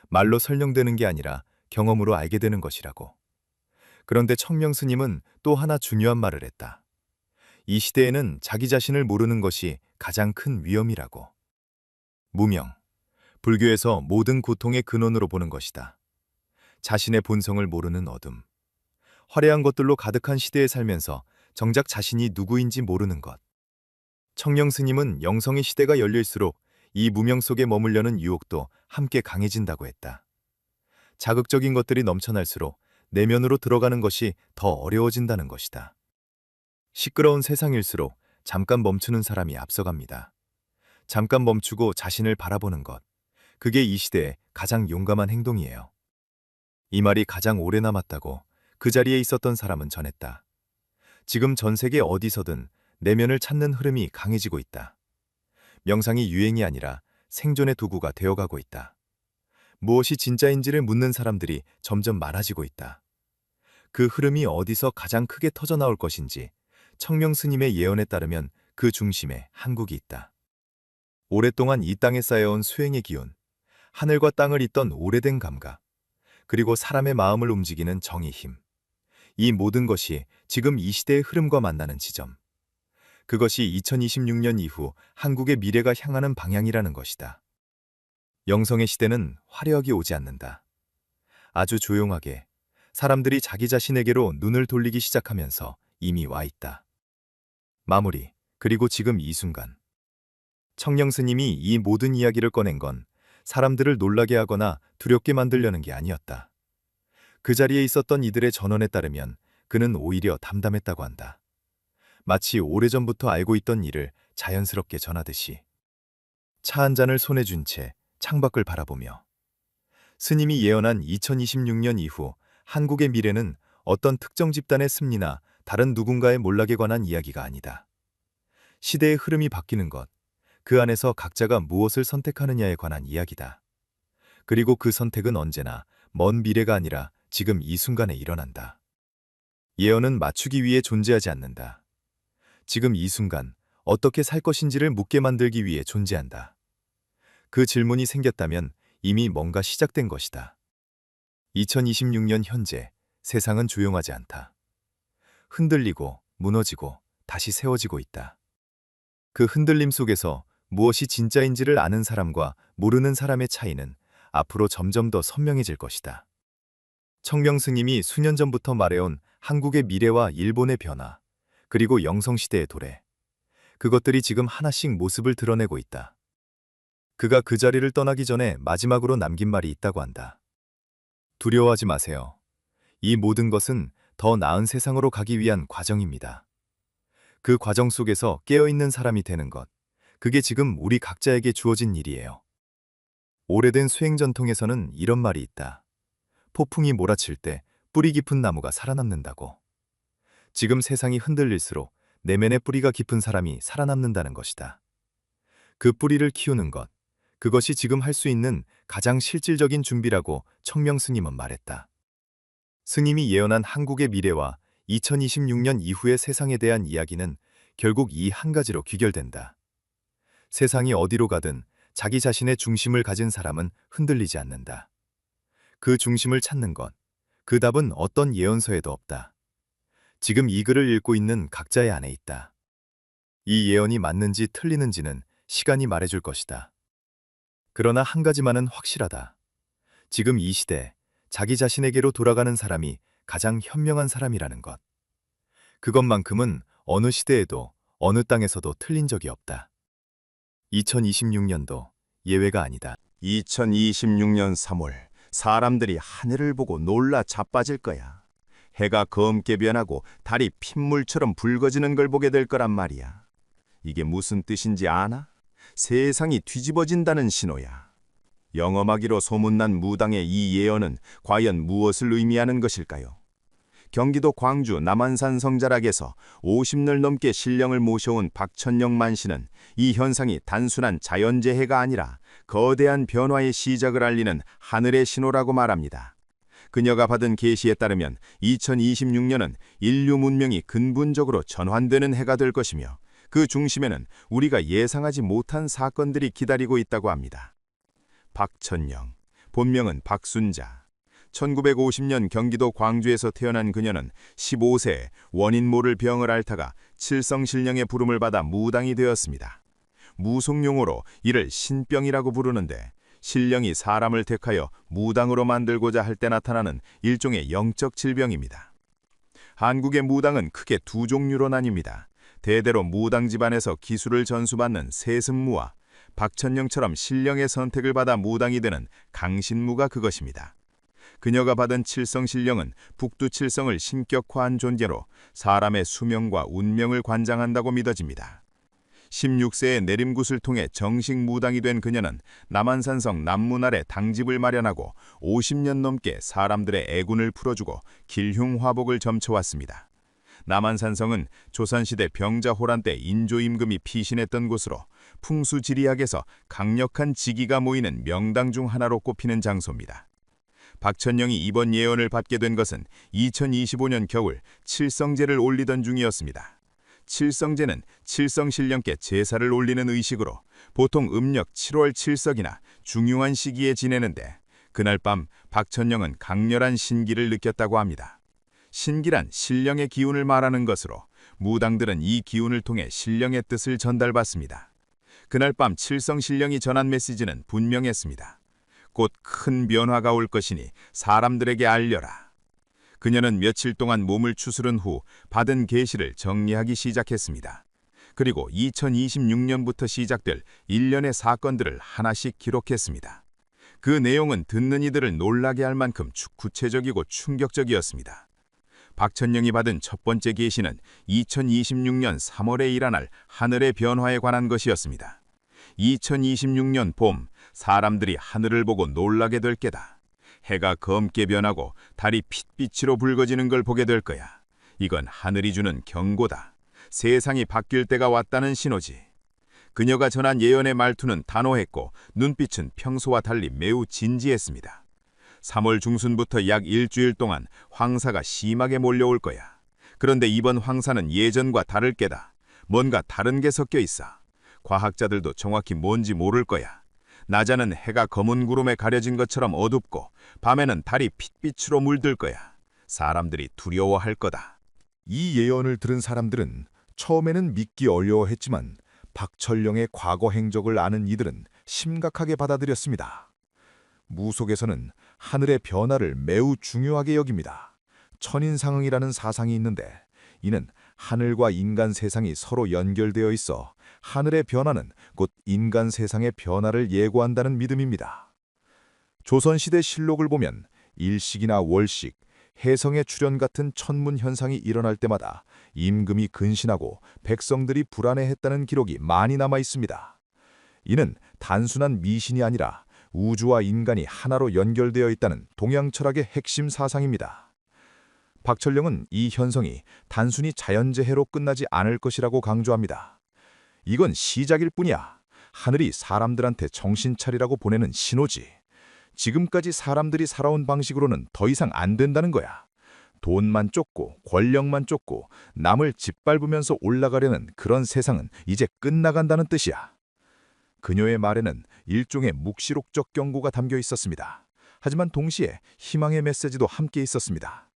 Speaker 2: 말로 설명되는 게 아니라 경험으로 알게 되는 것이라고. 그런데 청명 스님은 또 하나 중요한 말을 했다. 이 시대에는 자기 자신을 모르는 것이 가장 큰 위험이라고. 무명, 불교에서 모든 고통의 근원으로 보는 것이다. 자신의 본성을 모르는 어둠. 화려한 것들로 가득한 시대에 살면서 정작 자신이 누구인지 모르는 것. 청령 스님은 영성의 시대가 열릴수록 이 무명 속에 머물려는 유혹도 함께 강해진다고 했다. 자극적인 것들이 넘쳐날수록 내면으로 들어가는 것이 더 어려워진다는 것이다. 시끄러운 세상일수록 잠깐 멈추는 사람이 앞서갑니다. 잠깐 멈추고 자신을 바라보는 것. 그게 이 시대의 가장 용감한 행동이에요. 이 말이 가장 오래 남았다고 그 자리에 있었던 사람은 전했다. 지금 전 세계 어디서든 내면을 찾는 흐름이 강해지고 있다. 명상이 유행이 아니라 생존의 도구가 되어가고 있다. 무엇이 진짜인지를 묻는 사람들이 점점 많아지고 있다. 그 흐름이 어디서 가장 크게 터져나올 것인지 청명 스님의 예언에 따르면 그 중심에 한국이 있다. 오랫동안 이 땅에 쌓여온 수행의 기운, 하늘과 땅을 잇던 오래된 감각, 그리고 사람의 마음을 움직이는 정의 힘. 이 모든 것이 지금 이 시대의 흐름과 만나는 지점. 그것이 2026년 이후 한국의 미래가 향하는 방향이라는 것이다. 영성의 시대는 화려하게 오지 않는다. 아주 조용하게 사람들이 자기 자신에게로 눈을 돌리기 시작하면서 이미 와 있다. 마무리, 그리고 지금 이 순간. 청령 스님이 이 모든 이야기를 꺼낸 건 사람들을 놀라게 하거나 두렵게 만들려는 게 아니었다. 그 자리에 있었던 이들의 전언에 따르면 그는 오히려 담담했다고 한다. 마치 오래전부터 알고 있던 일을 자연스럽게 전하듯이. 차 한 잔을 손에 쥔 채 창밖을 바라보며. 스님이 예언한 2026년 이후 한국의 미래는 어떤 특정 집단의 승리나 다른 누군가의 몰락에 관한 이야기가 아니다. 시대의 흐름이 바뀌는 것, 그 안에서 각자가 무엇을 선택하느냐에 관한 이야기다. 그리고 그 선택은 언제나 먼 미래가 아니라 지금 이 순간에 일어난다. 예언은 맞추기 위해 존재하지 않는다. 지금 이 순간 어떻게 살 것인지를 묻게 만들기 위해 존재한다. 그 질문이 생겼다면 이미 뭔가 시작된 것이다. 2026년 현재 세상은 조용하지 않다. 흔들리고 무너지고 다시 세워지고 있다. 그 흔들림 속에서 무엇이 진짜인지를 아는 사람과 모르는 사람의 차이는 앞으로 점점 더 선명해질 것이다. 청명 스님이 수년 전부터 말해온 한국의 미래와 일본의 변화, 그리고 영성시대의 도래. 그것들이 지금 하나씩 모습을 드러내고 있다. 그가 그 자리를 떠나기 전에 마지막으로 남긴 말이 있다고 한다. 두려워하지 마세요. 이 모든 것은 더 나은 세상으로 가기 위한 과정입니다. 그 과정 속에서 깨어있는 사람이 되는 것, 그게 지금 우리 각자에게 주어진 일이에요. 오래된 수행 전통에서는 이런 말이 있다. 폭풍이 몰아칠 때 뿌리 깊은 나무가 살아남는다고. 지금 세상이 흔들릴수록 내면의 뿌리가 깊은 사람이 살아남는다는 것이다. 그 뿌리를 키우는 것, 그것이 지금 할 수 있는 가장 실질적인 준비라고 청명 스님은 말했다. 스님이 예언한 한국의 미래와 2026년 이후의 세상에 대한 이야기는 결국 이 한 가지로 귀결된다. 세상이 어디로 가든 자기 자신의 중심을 가진 사람은 흔들리지 않는다. 그 중심을 찾는 것, 그 답은 어떤 예언서에도 없다. 지금 이 글을 읽고 있는 각자의 안에 있다. 이 예언이 맞는지 틀리는지는 시간이 말해줄 것이다. 그러나 한 가지만은 확실하다. 지금 이 시대, 자기 자신에게로 돌아가는 사람이 가장 현명한 사람이라는 것. 그것만큼은 어느 시대에도 어느 땅에서도 틀린 적이 없다. 2026년도 예외가 아니다.
Speaker 1: 2026년 3월 사람들이 하늘을 보고 놀라 자빠질 거야. 해가 검게 변하고 달이 핏물처럼 붉어지는 걸 보게 될 거란 말이야. 이게 무슨 뜻인지 아나? 세상이 뒤집어진다는 신호야. 영험하기로 소문난 무당의 이 예언은 과연 무엇을 의미하는 것일까요? 경기도 광주 남한산 성자락에서 50년 넘게 신령을 모셔온 박천영 만씨는 이 현상이 단순한 자연재해가 아니라 거대한 변화의 시작을 알리는 하늘의 신호라고 말합니다. 그녀가 받은 계시에 따르면 2026년은 인류 문명이 근본적으로 전환되는 해가 될 것이며 그 중심에는 우리가 예상하지 못한 사건들이 기다리고 있다고 합니다. 박천영, 본명은 박순자. 1950년 경기도 광주에서 태어난 그녀는 15세에 원인 모를 병을 앓다가 칠성신령의 부름을 받아 무당이 되었습니다. 무속용어로 이를 신병이라고 부르는데 신령이 사람을 택하여 무당으로 만들고자 할 때 나타나는 일종의 영적 질병입니다. 한국의 무당은 크게 두 종류로 나뉩니다. 대대로 무당 집안에서 기술을 전수받는 세습무와 박천영처럼 신령의 선택을 받아 무당이 되는 강신무가 그것입니다. 그녀가 받은 칠성신령은 북두칠성을 신격화한 존재로 사람의 수명과 운명을 관장한다고 믿어집니다. 16세의 내림굿을 통해 정식 무당이 된 그녀는 남한산성 남문 아래 당집을 마련하고 50년 넘게 사람들의 애군을 풀어주고 길흉화복을 점쳐왔습니다. 남한산성은 조선시대 병자호란 때 인조임금이 피신했던 곳으로 풍수지리학에서 강력한 지기가 모이는 명당 중 하나로 꼽히는 장소입니다. 박천영이 이번 예언을 받게 된 것은 2025년 겨울 칠성제를 올리던 중이었습니다. 칠성제는 칠성신령께 제사를 올리는 의식으로 보통 음력 7월 7석이나 중요한 시기에 지내는데 그날 밤 박천영은 강렬한 신기를 느꼈다고 합니다. 신기란 신령의 기운을 말하는 것으로 무당들은 이 기운을 통해 신령의 뜻을 전달받습니다. 그날 밤 칠성신령이 전한 메시지는 분명했습니다. 곧 큰 변화가 올 것이니 사람들에게 알려라. 그녀는 며칠 동안 몸을 추스른 후 받은 계시를 정리하기 시작했습니다. 그리고 2026년부터 시작될 일련의 사건들을 하나씩 기록했습니다. 그 내용은 듣는 이들을 놀라게 할 만큼 구체적이고 충격적이었습니다. 박천영이 받은 첫 번째 계시는 2026년 3월에 일어날 하늘의 변화에 관한 것이었습니다. 2026년 봄, 사람들이 하늘을 보고 놀라게 될 게다. 해가 검게 변하고 달이 핏빛으로 붉어지는 걸 보게 될 거야. 이건 하늘이 주는 경고다. 세상이 바뀔 때가 왔다는 신호지. 그녀가 전한 예언의 말투는 단호했고 눈빛은 평소와 달리 매우 진지했습니다. 3월 중순부터 약 일주일 동안 황사가 심하게 몰려올 거야. 그런데 이번 황사는 예전과 다를 게다. 뭔가 다른 게 섞여 있어. 과학자들도 정확히 뭔지 모를 거야. 낮에는 해가 검은 구름에 가려진 것처럼 어둡고 밤에는 달이 핏빛으로 물들 거야. 사람들이 두려워할 거다.
Speaker 3: 이 예언을 들은 사람들은 처음에는 믿기 어려워했지만 박천영의 과거 행적을 아는 이들은 심각하게 받아들였습니다. 무속에서는 하늘의 변화를 매우 중요하게 여깁니다. 천인상응이라는 사상이 있는데 이는 하늘과 인간 세상이 서로 연결되어 있어 하늘의 변화는 곧 인간 세상의 변화를 예고한다는 믿음입니다. 조선시대 실록을 보면 일식이나 월식, 혜성의 출현 같은 천문 현상이 일어날 때마다 임금이 근신하고 백성들이 불안해했다는 기록이 많이 남아 있습니다. 이는 단순한 미신이 아니라 우주와 인간이 하나로 연결되어 있다는 동양 철학의 핵심 사상입니다. 박천영은 이 현상이 단순히 자연재해로 끝나지 않을 것이라고 강조합니다. 이건 시작일 뿐이야. 하늘이 사람들한테 정신 차리라고 보내는 신호지. 지금까지 사람들이 살아온 방식으로는 더 이상 안 된다는 거야. 돈만 쫓고 권력만 쫓고 남을 짓밟으면서 올라가려는 그런 세상은 이제 끝나간다는 뜻이야. 그녀의 말에는 일종의 묵시록적 경고가 담겨 있었습니다. 하지만 동시에 희망의 메시지도 함께 있었습니다.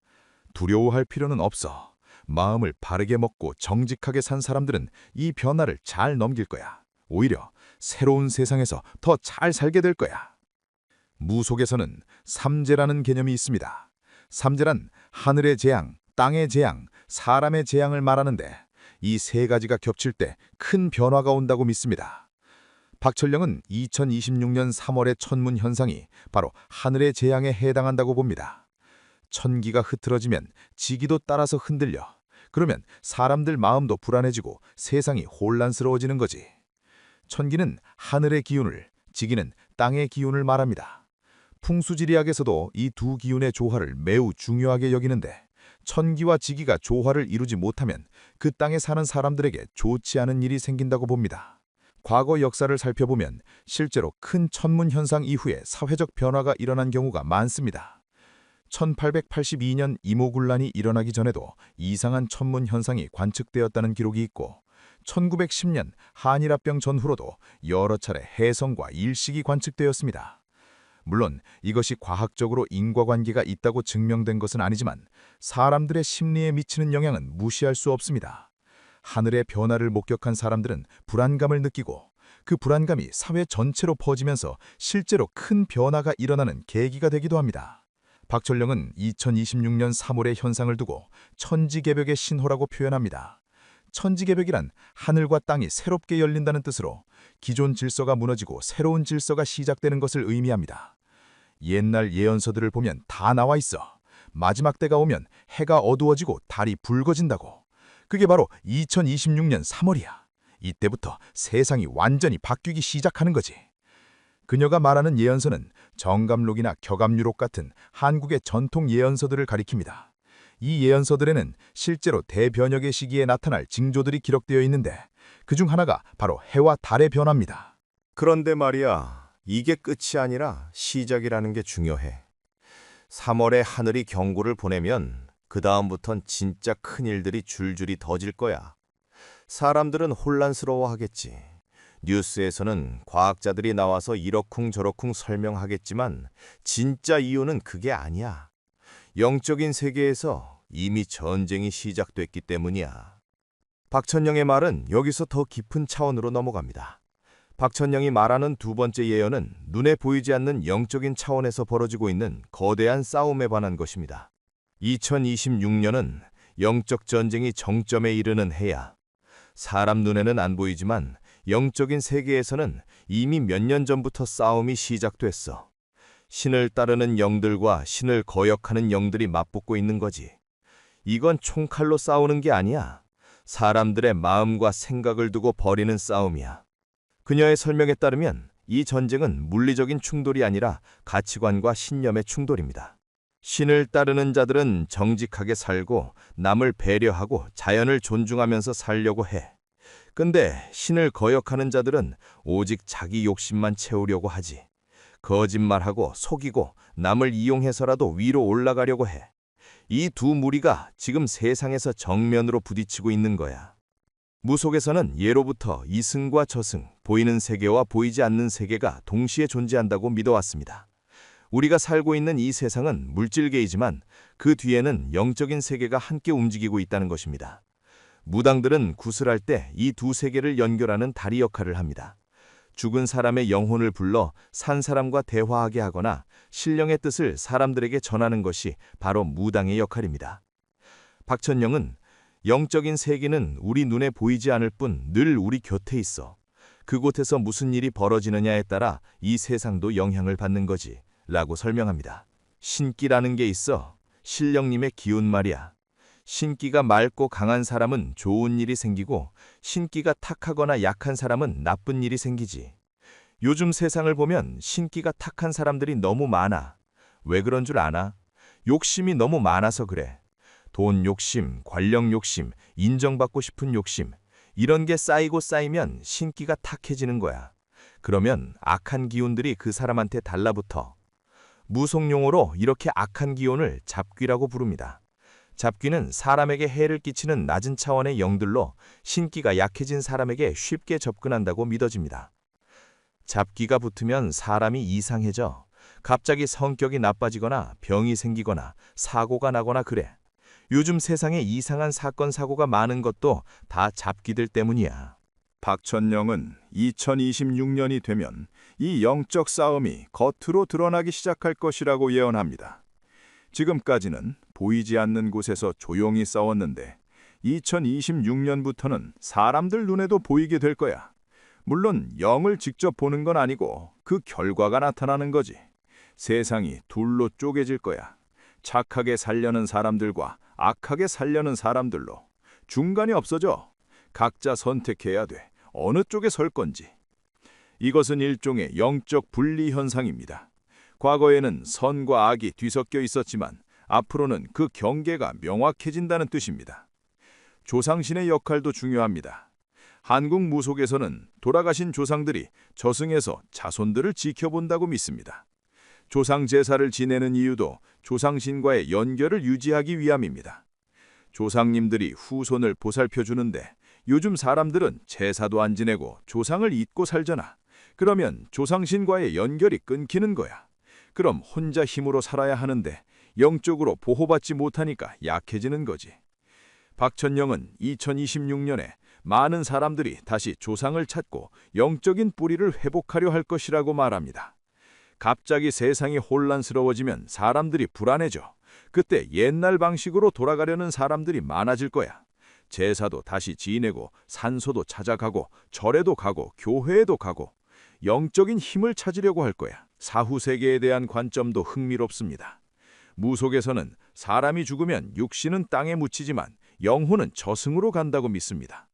Speaker 3: 두려워할 필요는 없어. 마음을 바르게 먹고 정직하게 산 사람들은 이 변화를 잘 넘길 거야. 오히려 새로운 세상에서 더 잘 살게 될 거야. 무속에서는 삼재라는 개념이 있습니다. 삼재란 하늘의 재앙, 땅의 재앙, 사람의 재앙을 말하는데 이 세 가지가 겹칠 때 큰 변화가 온다고 믿습니다. 박철령은 2026년 3월의 천문 현상이 바로 하늘의 재앙에 해당한다고 봅니다. 천기가 흐트러지면 지기도 따라서 흔들려. 그러면 사람들 마음도 불안해지고 세상이 혼란스러워지는 거지. 천기는 하늘의 기운을, 지기는 땅의 기운을 말합니다. 풍수지리학에서도 이 두 기운의 조화를 매우 중요하게 여기는데 천기와 지기가 조화를 이루지 못하면 그 땅에 사는 사람들에게 좋지 않은 일이 생긴다고 봅니다. 과거 역사를 살펴보면 실제로 큰 천문 현상 이후에 사회적 변화가 일어난 경우가 많습니다. 1882년 이모군란이 일어나기 전에도 이상한 천문 현상이 관측되었다는 기록이 있고 1910년 한일합병 전후로도 여러 차례 해성과 일식이 관측되었습니다. 물론 이것이 과학적으로 인과관계가 있다고 증명된 것은 아니지만 사람들의 심리에 미치는 영향은 무시할 수 없습니다. 하늘의 변화를 목격한 사람들은 불안감을 느끼고 그 불안감이 사회 전체로 퍼지면서 실제로 큰 변화가 일어나는 계기가 되기도 합니다. 박철령은 2026년 3월의 현상을 두고 천지개벽의 신호라고 표현합니다. 천지개벽이란 하늘과 땅이 새롭게 열린다는 뜻으로 기존 질서가 무너지고 새로운 질서가 시작되는 것을 의미합니다. 옛날 예언서들을 보면 다 나와 있어. 마지막 때가 오면 해가 어두워지고 달이 붉어진다고. 그게 바로 2026년 3월이야. 이때부터 세상이 완전히 바뀌기 시작하는 거지. 그녀가 말하는 예언서는 정감록이나 격암유록 같은 한국의 전통 예언서들을 가리킵니다. 이 예언서들에는 실제로 대변혁의 시기에 나타날 징조들이 기록되어 있는데 그중 하나가 바로 해와 달의 변화입니다.
Speaker 4: 그런데 말이야, 이게 끝이 아니라 시작이라는 게 중요해. 3월에 하늘이 경고를 보내면 그 다음부턴 진짜 큰 일들이 줄줄이 더질 거야. 사람들은 혼란스러워하겠지. 뉴스에서는 과학자들이 나와서 이러쿵저러쿵 설명하겠지만 진짜 이유는 그게 아니야. 영적인 세계에서 이미 전쟁이 시작됐기 때문이야. 박천영의 말은 여기서 더 깊은 차원으로 넘어갑니다. 박천영이 말하는 두 번째 예언은 눈에 보이지 않는 영적인 차원에서 벌어지고 있는 거대한 싸움에 관한 것입니다. 2026년은 영적 전쟁이 정점에 이르는 해야. 사람 눈에는 안 보이지만 영적인 세계에서는 이미 몇 년 전부터 싸움이 시작됐어. 신을 따르는 영들과 신을 거역하는 영들이 맞붙고 있는 거지. 이건 총칼로 싸우는 게 아니야. 사람들의 마음과 생각을 두고 벌이는 싸움이야. 그녀의 설명에 따르면 이 전쟁은 물리적인 충돌이 아니라 가치관과 신념의 충돌입니다. 신을 따르는 자들은 정직하게 살고 남을 배려하고 자연을 존중하면서 살려고 해. 근데 신을 거역하는 자들은 오직 자기 욕심만 채우려고 하지. 거짓말하고 속이고 남을 이용해서라도 위로 올라가려고 해. 이 두 무리가 지금 세상에서 정면으로 부딪히고 있는 거야. 무속에서는 예로부터 이승과 저승, 보이는 세계와 보이지 않는 세계가 동시에 존재한다고 믿어왔습니다. 우리가 살고 있는 이 세상은 물질계이지만 그 뒤에는 영적인 세계가 함께 움직이고 있다는 것입니다. 무당들은 구슬할 때 이 두 세계를 연결하는 다리 역할을 합니다. 죽은 사람의 영혼을 불러 산 사람과 대화하게 하거나 신령의 뜻을 사람들에게 전하는 것이 바로 무당의 역할입니다. 박천영은 영적인 세계는 우리 눈에 보이지 않을 뿐 늘 우리 곁에 있어. 그곳에서 무슨 일이 벌어지느냐에 따라 이 세상도 영향을 받는 거지 라고 설명합니다. 신기라는 게 있어. 신령님의 기운 말이야. 신기가 맑고 강한 사람은 좋은 일이 생기고 신기가 탁하거나 약한 사람은 나쁜 일이 생기지. 요즘 세상을 보면 신기가 탁한 사람들이 너무 많아. 왜 그런 줄 아나? 욕심이 너무 많아서 그래. 돈 욕심, 권력 욕심, 인정받고 싶은 욕심, 이런 게 쌓이고 쌓이면 신기가 탁해지는 거야. 그러면 악한 기운들이 그 사람한테 달라붙어. 무속용어로 이렇게 악한 기운을 잡귀라고 부릅니다. 잡귀는 사람에게 해를 끼치는 낮은 차원의 영들로 신기가 약해진 사람에게 쉽게 접근한다고 믿어집니다. 잡기가 붙으면 사람이 이상해져. 갑자기 성격이 나빠지거나 병이 생기거나 사고가 나거나 그래. 요즘 세상에 이상한 사건 사고가 많은 것도 다 잡기들 때문이야.
Speaker 1: 박천영은 2026년이 되면 이 영적 싸움이 겉으로 드러나기 시작할 것이라고 예언합니다. 지금까지는 보이지 않는 곳에서 조용히 싸웠는데 2026년부터는 사람들 눈에도 보이게 될 거야. 물론 영을 직접 보는 건 아니고 그 결과가 나타나는 거지. 세상이 둘로 쪼개질 거야. 착하게 살려는 사람들과 악하게 살려는 사람들로. 중간이 없어져. 각자 선택해야 돼. 어느 쪽에 설 건지. 이것은 일종의 영적 분리 현상입니다. 과거에는 선과 악이 뒤섞여 있었지만 앞으로는 그 경계가 명확해진다는 뜻입니다. 조상신의 역할도 중요합니다. 한국 무속에서는 돌아가신 조상들이 저승에서 자손들을 지켜본다고 믿습니다. 조상 제사를 지내는 이유도 조상신과의 연결을 유지하기 위함입니다. 조상님들이 후손을 보살펴주는데 요즘 사람들은 제사도 안 지내고 조상을 잊고 살잖아. 그러면 조상신과의 연결이 끊기는 거야. 그럼 혼자 힘으로 살아야 하는데 영적으로 보호받지 못하니까 약해지는 거지. 박천영은 2026년에 많은 사람들이 다시 조상을 찾고 영적인 뿌리를 회복하려 할 것이라고 말합니다. 갑자기 세상이 혼란스러워지면 사람들이 불안해져. 그때 옛날 방식으로 돌아가려는 사람들이 많아질 거야. 제사도 다시 지내고 산소도 찾아가고 절에도 가고 교회에도 가고 영적인 힘을 찾으려고 할 거야. 사후세계에 대한 관점도 흥미롭습니다. 무속에서는 사람이 죽으면 육신은 땅에 묻히지만 영혼은 저승으로 간다고 믿습니다.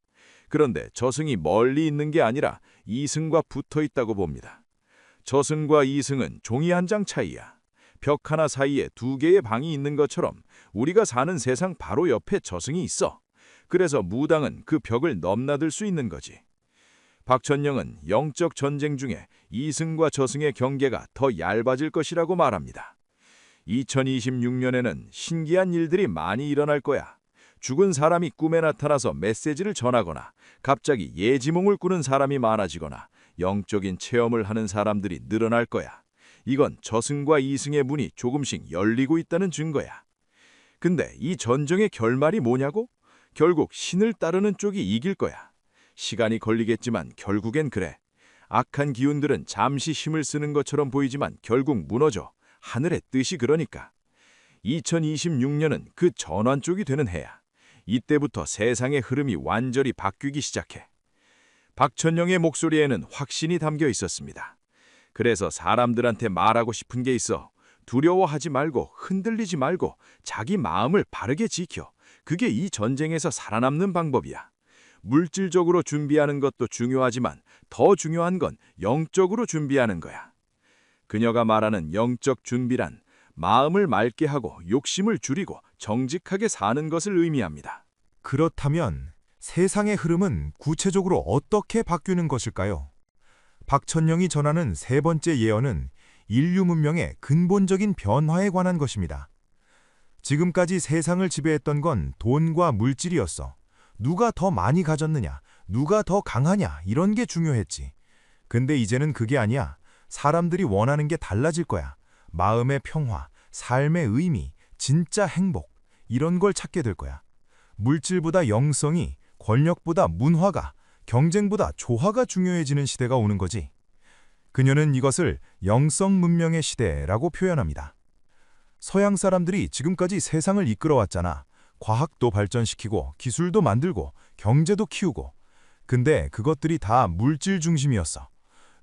Speaker 1: 그런데 저승이 멀리 있는 게 아니라 이승과 붙어 있다고 봅니다. 저승과 이승은 종이 한 장 차이야. 벽 하나 사이에 두 개의 방이 있는 것처럼 우리가 사는 세상 바로 옆에 저승이 있어. 그래서 무당은 그 벽을 넘나들 수 있는 거지. 박천영은 영적 전쟁 중에 이승과 저승의 경계가 더 얇아질 것이라고 말합니다. 2026년에는 신기한 일들이 많이 일어날 거야. 죽은 사람이 꿈에 나타나서 메시지를 전하거나 갑자기 예지몽을 꾸는 사람이 많아지거나 영적인 체험을 하는 사람들이 늘어날 거야. 이건 저승과 이승의 문이 조금씩 열리고 있다는 증거야. 근데 이 전쟁의 결말이 뭐냐고? 결국 신을 따르는 쪽이 이길 거야. 시간이 걸리겠지만 결국엔 그래. 악한 기운들은 잠시 힘을 쓰는 것처럼 보이지만 결국 무너져. 하늘의 뜻이 그러니까. 2026년은 그 전환 쪽이 되는 해야. 이때부터 세상의 흐름이 완전히 바뀌기 시작해. 박천영의 목소리에는 확신이 담겨 있었습니다. 그래서 사람들한테 말하고 싶은 게 있어. 두려워하지 말고 흔들리지 말고 자기 마음을 바르게 지켜. 그게 이 전쟁에서 살아남는 방법이야. 물질적으로 준비하는 것도 중요하지만 더 중요한 건 영적으로 준비하는 거야. 그녀가 말하는 영적 준비란 마음을 맑게 하고 욕심을 줄이고 정직하게 사는 것을 의미합니다.
Speaker 3: 그렇다면 세상의 흐름은 구체적으로 어떻게 바뀌는 것일까요? 박천영이 전하는 세 번째 예언은 인류 문명의 근본적인 변화에 관한 것입니다. 지금까지 세상을 지배했던 건 돈과 물질이었어. 누가 더 많이 가졌느냐, 누가 더 강하냐 이런 게 중요했지. 근데 이제는 그게 아니야. 사람들이 원하는 게 달라질 거야. 마음의 평화, 삶의 의미, 진짜 행복 이런 걸 찾게 될 거야. 물질보다 영성이, 권력보다 문화가, 경쟁보다 조화가 중요해지는 시대가 오는 거지. 그녀는 이것을 영성 문명의 시대라고 표현합니다. 서양 사람들이 지금까지 세상을 이끌어왔잖아. 과학도 발전시키고 기술도 만들고 경제도 키우고. 근데 그것들이 다 물질 중심이었어.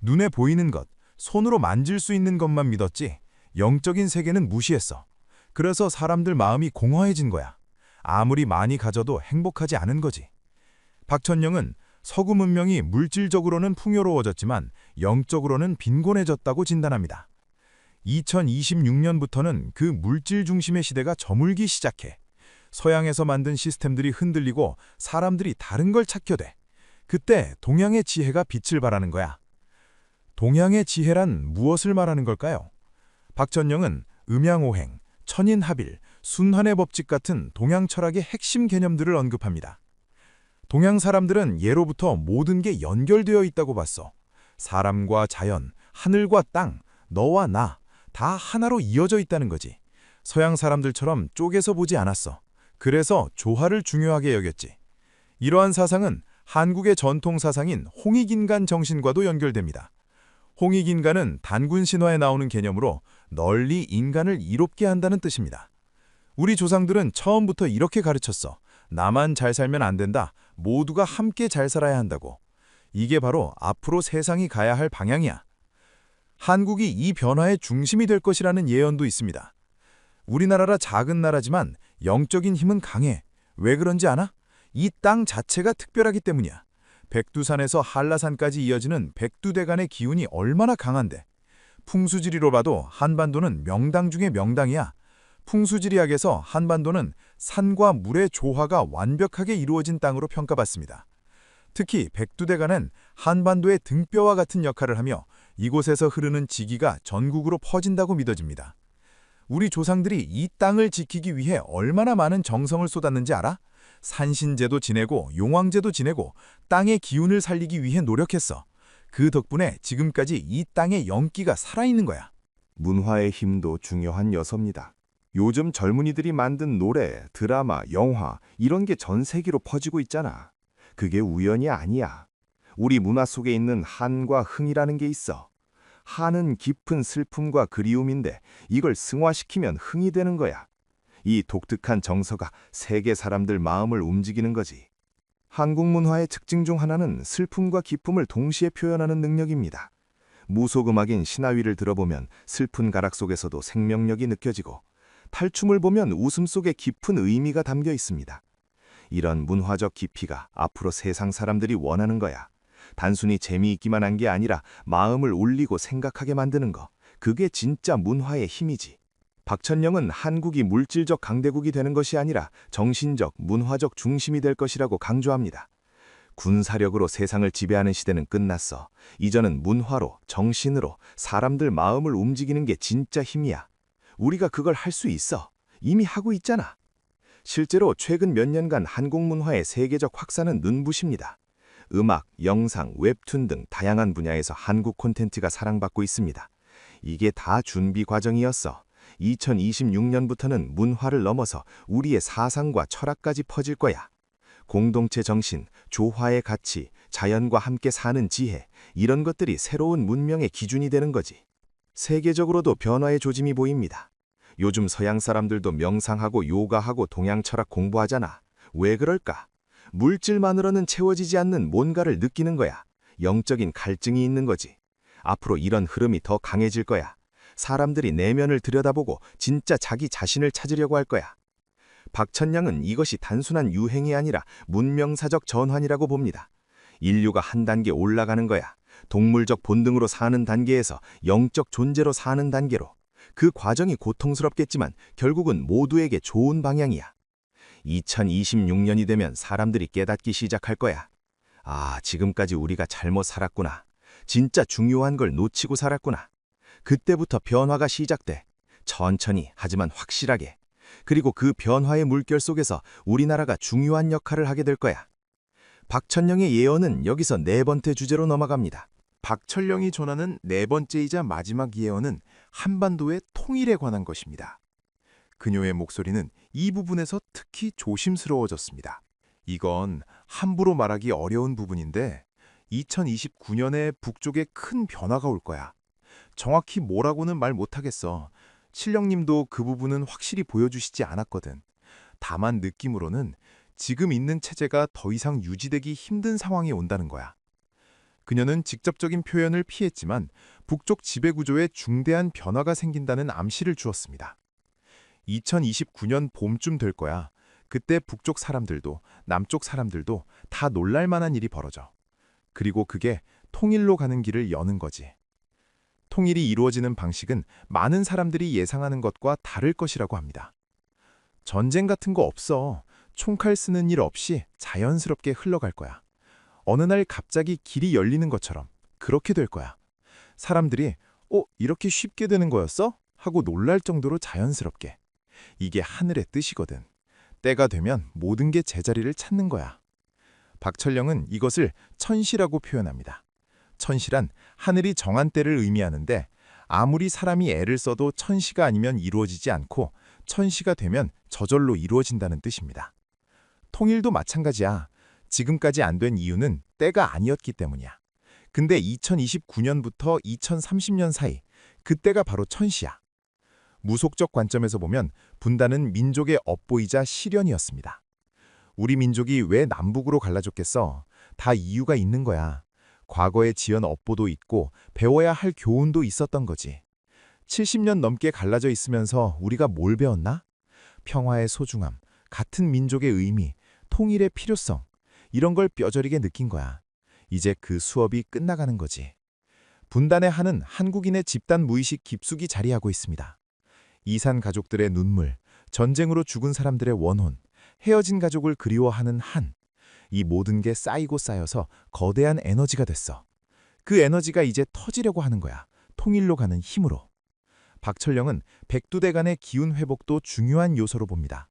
Speaker 3: 눈에 보이는 것, 손으로 만질 수 있는 것만 믿었지 영적인 세계는 무시했어. 그래서 사람들 마음이 공허해진 거야. 아무리 많이 가져도 행복하지 않은 거지. 박천영은 서구 문명이 물질적으로는 풍요로워졌지만 영적으로는 빈곤해졌다고 진단합니다. 2026년부터는 그 물질 중심의 시대가 저물기 시작해. 서양에서 만든 시스템들이 흔들리고 사람들이 다른 걸 찾게 돼. 그때 동양의 지혜가 빛을 발하는 거야. 동양의 지혜란 무엇을 말하는 걸까요? 박천영은 음양오행, 천인합일, 순환의 법칙 같은 동양 철학의 핵심 개념들을 언급합니다. 동양 사람들은 예로부터 모든 게 연결되어 있다고 봤어. 사람과 자연, 하늘과 땅, 너와 나, 다 하나로 이어져 있다는 거지. 서양 사람들처럼 쪼개서 보지 않았어. 그래서 조화를 중요하게 여겼지. 이러한 사상은 한국의 전통 사상인 홍익인간 정신과도 연결됩니다. 홍익인간은 단군 신화에 나오는 개념으로 널리 인간을 이롭게 한다는 뜻입니다. 우리 조상들은 처음부터 이렇게 가르쳤어. 나만 잘 살면 안 된다. 모두가 함께 잘 살아야 한다고. 이게 바로 앞으로 세상이 가야 할 방향이야. 한국이 이 변화의 중심이 될 것이라는 예언도 있습니다. 우리나라라 작은 나라지만 영적인 힘은 강해. 왜 그런지 아나? 이 땅 자체가 특별하기 때문이야. 백두산에서 한라산까지 이어지는 백두대간의 기운이 얼마나 강한데. 풍수지리로 봐도 한반도는 명당 중에 명당이야. 풍수지리학에서 한반도는 산과 물의 조화가 완벽하게 이루어진 땅으로 평가받습니다. 특히 백두대간은 한반도의 등뼈와 같은 역할을 하며 이곳에서 흐르는 지기가 전국으로 퍼진다고 믿어집니다. 우리 조상들이 이 땅을 지키기 위해 얼마나 많은 정성을 쏟았는지 알아? 산신제도 지내고 용왕제도 지내고 땅의 기운을 살리기 위해 노력했어. 그 덕분에 지금까지 이 땅의 영기가 살아있는 거야.
Speaker 4: 문화의 힘도 중요한 요소입니다. 요즘 젊은이들이 만든 노래, 드라마, 영화 이런 게 전 세계로 퍼지고 있잖아. 그게 우연이 아니야. 우리 문화 속에 있는 한과 흥이라는 게 있어. 한은 깊은 슬픔과 그리움인데 이걸 승화시키면 흥이 되는 거야. 이 독특한 정서가 세계 사람들 마음을 움직이는 거지. 한국 문화의 특징 중 하나는 슬픔과 기쁨을 동시에 표현하는 능력입니다. 무속음악인 신화위를 들어보면 슬픈 가락 속에서도 생명력이 느껴지고 탈춤을 보면 웃음 속에 깊은 의미가 담겨 있습니다. 이런 문화적 깊이가 앞으로 세상 사람들이 원하는 거야. 단순히 재미있기만 한 게 아니라 마음을 울리고 생각하게 만드는 거. 그게 진짜 문화의 힘이지. 박천영은 한국이 물질적 강대국이 되는 것이 아니라 정신적, 문화적 중심이 될 것이라고 강조합니다. 군사력으로 세상을 지배하는 시대는 끝났어. 이제는 문화로, 정신으로 사람들 마음을 움직이는 게 진짜 힘이야. 우리가 그걸 할 수 있어. 이미 하고 있잖아. 실제로 최근 몇 년간 한국 문화의 세계적 확산은 눈부십니다. 음악, 영상, 웹툰 등 다양한 분야에서 한국 콘텐츠가 사랑받고 있습니다. 이게 다 준비 과정이었어. 2026년부터는 문화를 넘어서 우리의 사상과 철학까지 퍼질 거야. 공동체 정신, 조화의 가치, 자연과 함께 사는 지혜, 이런 것들이 새로운 문명의 기준이 되는 거지. 세계적으로도 변화의 조짐이 보입니다. 요즘 서양 사람들도 명상하고 요가하고 동양 철학 공부하잖아. 왜 그럴까? 물질만으로는 채워지지 않는 뭔가를 느끼는 거야. 영적인 갈증이 있는 거지. 앞으로 이런 흐름이 더 강해질 거야. 사람들이 내면을 들여다보고 진짜 자기 자신을 찾으려고 할 거야. 박천량은 이것이 단순한 유행이 아니라 문명사적 전환이라고 봅니다. 인류가 한 단계 올라가는 거야. 동물적 본능으로 사는 단계에서 영적 존재로 사는 단계로. 그 과정이 고통스럽겠지만 결국은 모두에게 좋은 방향이야. 2026년이 되면 사람들이 깨닫기 시작할 거야. 아, 지금까지 우리가 잘못 살았구나. 진짜 중요한 걸 놓치고 살았구나. 그때부터 변화가 시작돼. 천천히 하지만 확실하게. 그리고 그 변화의 물결 속에서 우리나라가 중요한 역할을 하게 될 거야. 박천영의 예언은 여기서 네 번째 주제로 넘어갑니다.
Speaker 5: 박철령이 전하는 네 번째이자 마지막 예언은 한반도의 통일에 관한 것입니다. 그녀의 목소리는 이 부분에서 특히 조심스러워졌습니다. 이건 함부로 말하기 어려운 부분인데 2029년에 북쪽에 큰 변화가 올 거야. 정확히 뭐라고는 말 못하겠어. 칠령님도 그 부분은 확실히 보여주시지 않았거든. 다만 느낌으로는 지금 있는 체제가 더 이상 유지되기 힘든 상황이 온다는 거야. 그녀는 직접적인 표현을 피했지만 북쪽 지배구조에 중대한 변화가 생긴다는 암시를 주었습니다. 2029년 봄쯤 될 거야. 그때 북쪽 사람들도 남쪽 사람들도 다 놀랄 만한 일이 벌어져. 그리고 그게 통일로 가는 길을 여는 거지. 통일이 이루어지는 방식은 많은 사람들이 예상하는 것과 다를 것이라고 합니다. 전쟁 같은 거 없어. 총칼 쓰는 일 없이 자연스럽게 흘러갈 거야. 어느 날 갑자기 길이 열리는 것처럼 그렇게 될 거야. 사람들이 이렇게 쉽게 되는 거였어? 하고 놀랄 정도로 자연스럽게. 이게 하늘의 뜻이거든. 때가 되면 모든 게 제자리를 찾는 거야. 박철령은 이것을 천시라고 표현합니다. 천시란 하늘이 정한 때를 의미하는데 아무리 사람이 애를 써도 천시가 아니면 이루어지지 않고 천시가 되면 저절로 이루어진다는 뜻입니다. 통일도 마찬가지야. 지금까지 안 된 이유는 때가 아니었기 때문이야. 근데 2029년부터 2030년 사이, 그때가 바로 천시야. 무속적 관점에서 보면 분단은 민족의 업보이자 시련이었습니다. 우리 민족이 왜 남북으로 갈라졌겠어? 다 이유가 있는 거야. 과거에 지은 업보도 있고 배워야 할 교훈도 있었던 거지. 70년 넘게 갈라져 있으면서 우리가 뭘 배웠나? 평화의 소중함, 같은 민족의 의미, 통일의 필요성, 이런 걸 뼈저리게 느낀 거야. 이제 그 수업이 끝나가는 거지. 분단의 한은 한국인의 집단 무의식 깊숙이 자리하고 있습니다. 이산 가족들의 눈물, 전쟁으로 죽은 사람들의 원혼, 헤어진 가족을 그리워하는 한, 이 모든 게 쌓이고 쌓여서 거대한 에너지가 됐어. 그 에너지가 이제 터지려고 하는 거야. 통일로 가는 힘으로. 박철령은 백두대간의 기운 회복도 중요한 요소로 봅니다.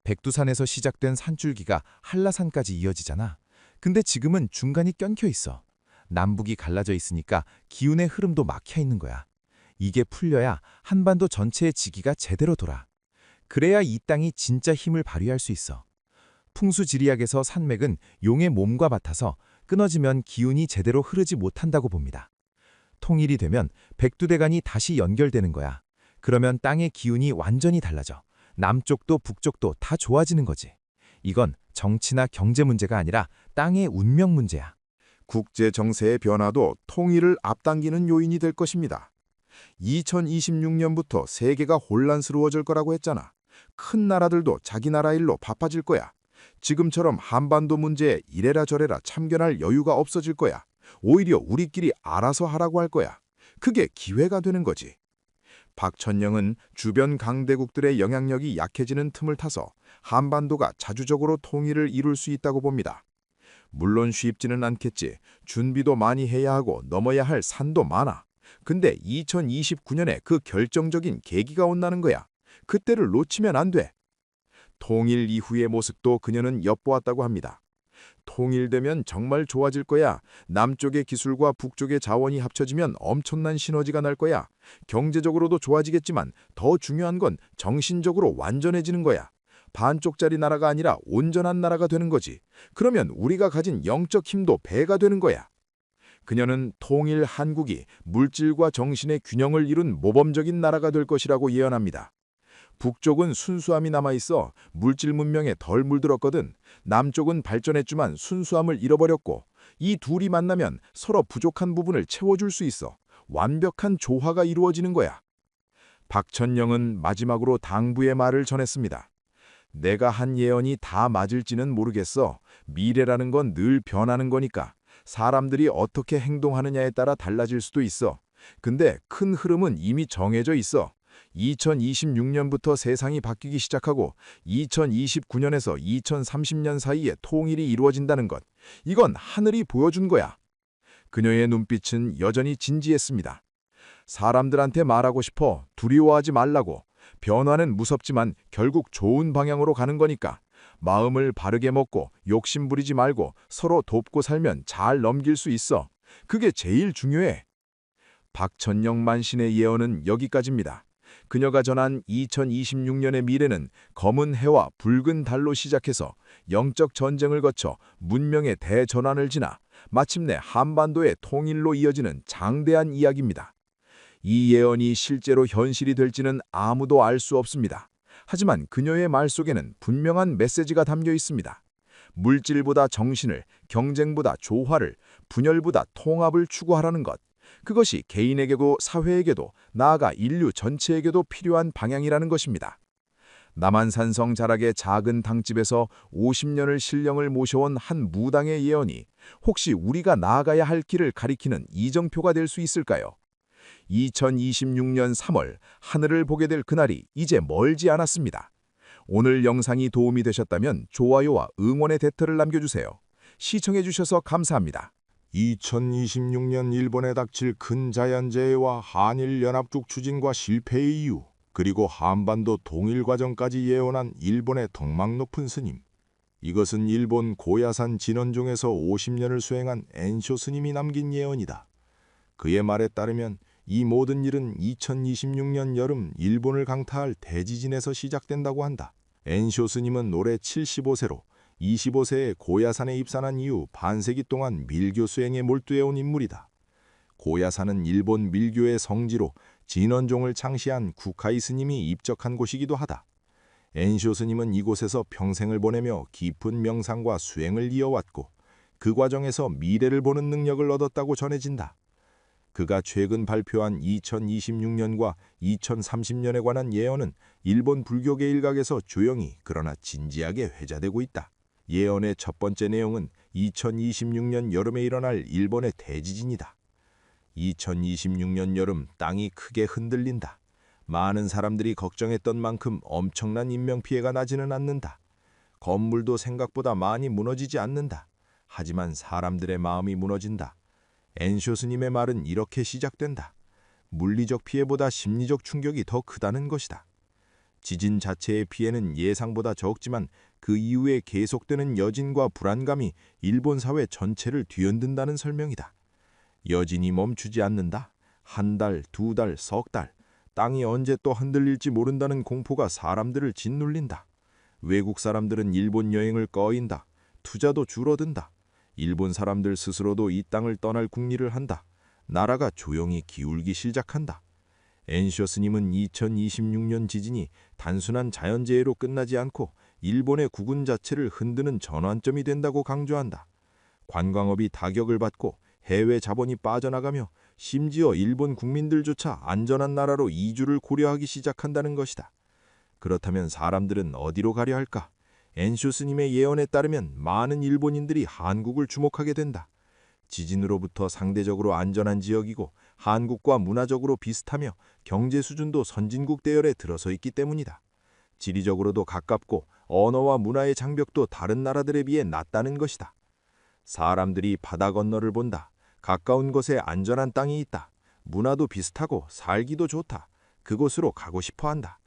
Speaker 5: 백두산에서 시작된 산줄기가 한라산까지 이어지잖아. 근데 지금은 중간이 껴켜 있어. 남북이 갈라져 있으니까 기운의 흐름도 막혀 있는 거야. 이게 풀려야 한반도 전체의 지기가 제대로 돌아. 그래야 이 땅이 진짜 힘을 발휘할 수 있어. 풍수지리학에서 산맥은 용의 몸과 같아서 끊어지면 기운이 제대로 흐르지 못한다고 봅니다. 통일이 되면 백두대간이 다시 연결되는 거야. 그러면 땅의 기운이 완전히 달라져. 남쪽도 북쪽도 다 좋아지는 거지. 이건 정치나 경제 문제가 아니라 땅의 운명 문제야.
Speaker 3: 국제 정세의 변화도 통일을 앞당기는 요인이 될 것입니다. 2026년부터 세계가 혼란스러워질 거라고 했잖아. 큰 나라들도 자기 나라 일로 바빠질 거야. 지금처럼 한반도 문제에 이래라 저래라 참견할 여유가 없어질 거야. 오히려 우리끼리 알아서 하라고 할 거야. 그게 기회가 되는 거지. 박천영은 주변 강대국들의 영향력이 약해지는 틈을 타서 한반도가 자주적으로 통일을 이룰 수 있다고 봅니다. 물론 쉽지는 않겠지. 준비도 많이 해야 하고 넘어야 할 산도 많아. 근데 2029년에 그 결정적인 계기가 온다는 거야. 그때를 놓치면 안 돼. 통일 이후의 모습도 그녀는 엿보았다고 합니다. 통일되면 정말 좋아질 거야. 남쪽의 기술과 북쪽의 자원이 합쳐지면 엄청난 시너지가 날 거야. 경제적으로도 좋아지겠지만 더 중요한 건 정신적으로 완전해지는 거야. 반쪽짜리 나라가 아니라 온전한 나라가 되는 거지. 그러면 우리가 가진 영적 힘도 배가 되는 거야. 그녀는 통일 한국이 물질과 정신의 균형을 이룬 모범적인 나라가 될 것이라고 예언합니다. 북쪽은 순수함이 남아있어 물질 문명에 덜 물들었거든. 남쪽은 발전했지만 순수함을 잃어버렸고 이 둘이 만나면 서로 부족한 부분을 채워줄 수 있어. 완벽한 조화가 이루어지는 거야. 박천영은 마지막으로 당부의 말을 전했습니다. 내가 한 예언이 다 맞을지는 모르겠어. 미래라는 건 늘 변하는 거니까. 사람들이 어떻게 행동하느냐에 따라 달라질 수도 있어. 근데 큰 흐름은 이미 정해져 있어. 2026년부터 세상이 바뀌기 시작하고 2029년에서 2030년 사이에 통일이 이루어진다는 것. 이건 하늘이 보여준 거야. 그녀의 눈빛은 여전히 진지했습니다. 사람들한테 말하고 싶어. 두려워하지 말라고. 변화는 무섭지만 결국 좋은 방향으로 가는 거니까. 마음을 바르게 먹고 욕심 부리지 말고 서로 돕고 살면 잘 넘길 수 있어. 그게 제일 중요해. 박천영 만신의 예언은 여기까지입니다. 그녀가 전한 2026년의 미래는 검은 해와 붉은 달로 시작해서 영적 전쟁을 거쳐 문명의 대전환을 지나 마침내 한반도의 통일로 이어지는 장대한 이야기입니다. 이 예언이 실제로 현실이 될지는 아무도 알 수 없습니다. 하지만 그녀의 말 속에는 분명한 메시지가 담겨 있습니다. 물질보다 정신을, 경쟁보다 조화를, 분열보다 통합을 추구하라는 것. 그것이 개인에게도 사회에게도 나아가 인류 전체에게도 필요한 방향이라는 것입니다. 남한산성 자락의 작은 당집에서 50년을 신령을 모셔온 한 무당의 예언이 혹시 우리가 나아가야 할 길을 가리키는 이정표가 될 수 있을까요? 2026년 3월 하늘을 보게 될 그날이 이제 멀지 않았습니다. 오늘 영상이 도움이 되셨다면 좋아요와 응원의 댓글을 남겨주세요. 시청해주셔서 감사합니다.
Speaker 6: 2026년 일본에 닥칠 큰 자연재해와 한일연합국 추진과 실패의 이유, 그리고 한반도 통일 과정까지 예언한 일본의 덕망 높은 스님. 이것은 일본 고야산 진원종에서 50년을 수행한 엔쇼 스님이 남긴 예언이다. 그의 말에 따르면 이 모든 일은 2026년 여름 일본을 강타할 대지진에서 시작된다고 한다. 엔쇼 스님은 올해 75세로 25세에 고야산에 입산한 이후 반세기 동안 밀교 수행에 몰두해온 인물이다. 고야산은 일본 밀교의 성지로 진원종을 창시한 구카이 스님이 입적한 곳이기도 하다. 엔쇼 스님은 이곳에서 평생을 보내며 깊은 명상과 수행을 이어왔고 그 과정에서 미래를 보는 능력을 얻었다고 전해진다. 그가 최근 발표한 2026년과 2030년에 관한 예언은 일본 불교계 일각에서 조용히 그러나 진지하게 회자되고 있다. 예언의 첫 번째 내용은 2026년 여름에 일어날 일본의 대지진이다. 2026년 여름 땅이 크게 흔들린다. 많은 사람들이 걱정했던 만큼 엄청난 인명피해가 나지는 않는다. 건물도 생각보다 많이 무너지지 않는다. 하지만 사람들의 마음이 무너진다. 엔쇼 스님의 말은 이렇게 시작된다. 물리적 피해보다 심리적 충격이 더 크다는 것이다. 지진 자체의 피해는 예상보다 적지만 그 이후에 계속되는 여진과 불안감이 일본 사회 전체를 뒤흔든다는 설명이다. 여진이 멈추지 않는다. 한 달, 두 달, 석 달, 땅이 언제 또 흔들릴지 모른다는 공포가 사람들을 짓눌린다. 외국 사람들은 일본 여행을 꺼인다. 투자도 줄어든다. 일본 사람들 스스로도 이 땅을 떠날 궁리를 한다. 나라가 조용히 기울기 시작한다. 엔쇼 스님은 2026년 지진이 단순한 자연재해로 끝나지 않고 일본의 국운 자체를 흔드는 전환점이 된다고 강조한다. 관광업이 타격을 받고 해외 자본이 빠져나가며 심지어 일본 국민들조차 안전한 나라로 이주를 고려하기 시작한다는 것이다. 그렇다면 사람들은 어디로 가려 할까? 엔쇼 스님의 예언에 따르면 많은 일본인들이 한국을 주목하게 된다. 지진으로부터 상대적으로 안전한 지역이고 한국과 문화적으로 비슷하며 경제 수준도 선진국 대열에 들어서 있기 때문이다. 지리적으로도 가깝고 언어와 문화의 장벽도 다른 나라들에 비해 낮다는 것이다. 사람들이 바다 건너를 본다. 가까운 곳에 안전한 땅이 있다. 문화도 비슷하고 살기도 좋다. 그곳으로 가고 싶어 한다.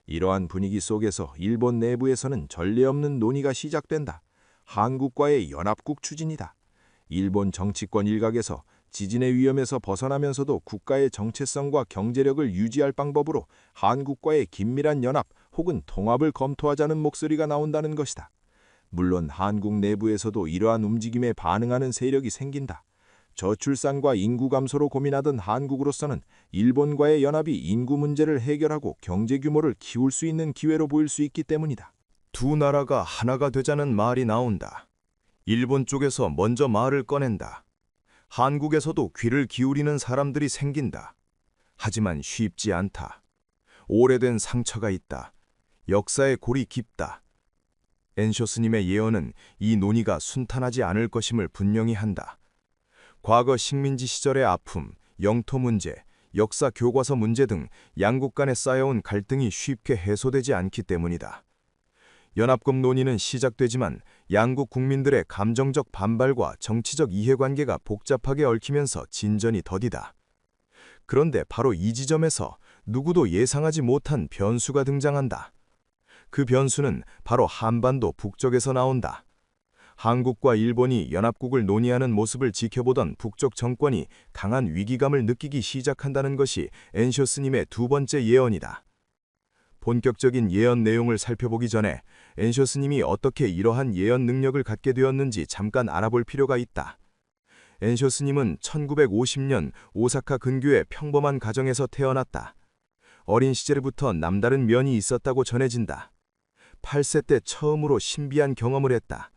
Speaker 6: 이러한 분위기 속에서 일본 내부에서는 전례 없는 논의가 시작된다. 한국과의 연합국 추진이다. 일본 정치권 일각에서 지진의 위험에서 벗어나면서도 국가의 정체성과 경제력을 유지할 방법으로 한국과의 긴밀한 연합 혹은 통합을 검토하자는 목소리가 나온다는 것이다. 물론 한국 내부에서도 이러한 움직임에 반응하는 세력이 생긴다. 저출산과 인구 감소로 고민하던 한국으로서는 일본과의 연합이 인구 문제를 해결하고 경제 규모를 키울 수 있는 기회로 보일 수 있기 때문이다.
Speaker 2: 두 나라가 하나가 되자는 말이 나온다. 일본 쪽에서 먼저 말을 꺼낸다. 한국에서도 귀를 기울이는 사람들이 생긴다. 하지만 쉽지 않다. 오래된 상처가 있다. 역사의 골이 깊다. 엔쇼 스님의 예언은 이 논의가 순탄하지 않을 것임을 분명히 한다. 과거 식민지 시절의 아픔, 영토 문제, 역사 교과서 문제 등 양국 간에 쌓여온 갈등이 쉽게 해소되지 않기 때문이다. 연합국 논의는 시작되지만 양국 국민들의 감정적 반발과 정치적 이해관계가 복잡하게 얽히면서 진전이 더디다. 그런데 바로 이 지점에서 누구도 예상하지 못한 변수가 등장한다. 그 변수는 바로 한반도 북쪽에서 나온다. 한국과 일본이 연합국을 논의하는 모습을 지켜보던 북쪽 정권이 강한 위기감을 느끼기 시작한다는 것이 엔쇼 스님의 두 번째 예언이다. 본격적인 예언 내용을 살펴보기 전에 엔쇼 스님이 어떻게 이러한 예언 능력을 갖게 되었는지 잠깐 알아볼 필요가 있다. 엔쇼 스님은 1950년 오사카 근교의 평범한 가정에서 태어났다. 어린 시절부터 남다른 면이 있었다고 전해진다. 8세 때 처음으로 신비한 경험을 했다.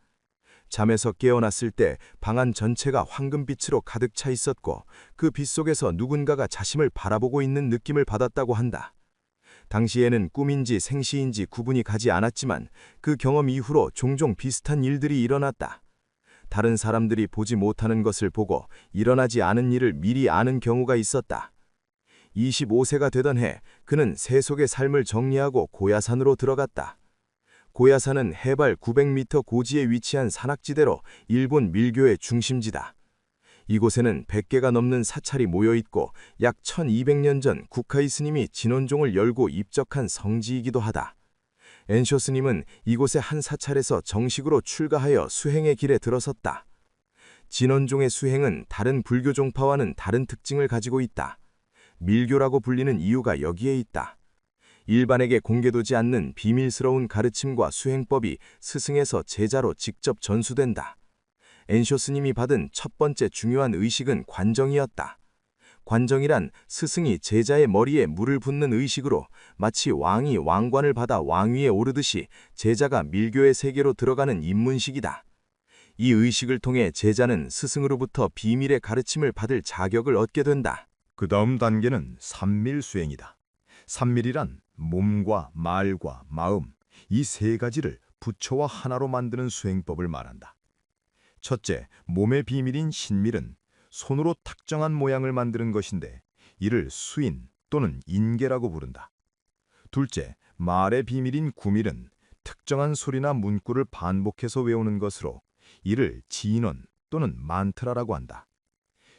Speaker 2: 잠에서 깨어났을 때 방 안 전체가 황금빛으로 가득 차 있었고 그 빛 속에서 누군가가 자신을 바라보고 있는 느낌을 받았다고 한다. 당시에는 꿈인지 생시인지 구분이 가지 않았지만 그 경험 이후로 종종 비슷한 일들이 일어났다. 다른 사람들이 보지 못하는 것을 보고 일어나지 않은 일을 미리 아는 경우가 있었다. 25세가 되던 해 그는 세속의 삶을 정리하고 고야산으로 들어갔다. 고야산은 해발 900m 고지에 위치한 산악지대로 일본 밀교의 중심지다. 이곳에는 100개가 넘는 사찰이 모여있고 약 1200년 전 구카이 스님이 진원종을 열고 입적한 성지이기도 하다.
Speaker 4: 엔쇼 스님은 이곳의 한 사찰에서 정식으로 출가하여 수행의 길에 들어섰다. 진원종의 수행은 다른 불교 종파와는 다른 특징을 가지고 있다. 밀교라고 불리는 이유가 여기에 있다. 일반에게 공개되지 않는 비밀스러운 가르침과 수행법이 스승에서 제자로 직접 전수된다. 엔쇼 스님이 받은 첫 번째 중요한 의식은 관정이었다. 관정이란 스승이 제자의 머리에 물을 붓는 의식으로 마치 왕이 왕관을 받아 왕위에 오르듯이 제자가 밀교의 세계로 들어가는 입문식이다. 이 의식을 통해 제자는 스승으로부터 비밀의 가르침을 받을 자격을 얻게 된다.
Speaker 3: 그 다음 단계는 삼밀수행이다. 삼밀이란 몸과 말과 마음, 이 세 가지를 부처와 하나로 만드는 수행법을 말한다. 첫째, 몸의 비밀인 신밀은 손으로 특정한 모양을 만드는 것인데 이를 수인 또는 인계라고 부른다. 둘째, 말의 비밀인 구밀은 특정한 소리나 문구를 반복해서 외우는 것으로 이를 진원 또는 만트라라고 한다.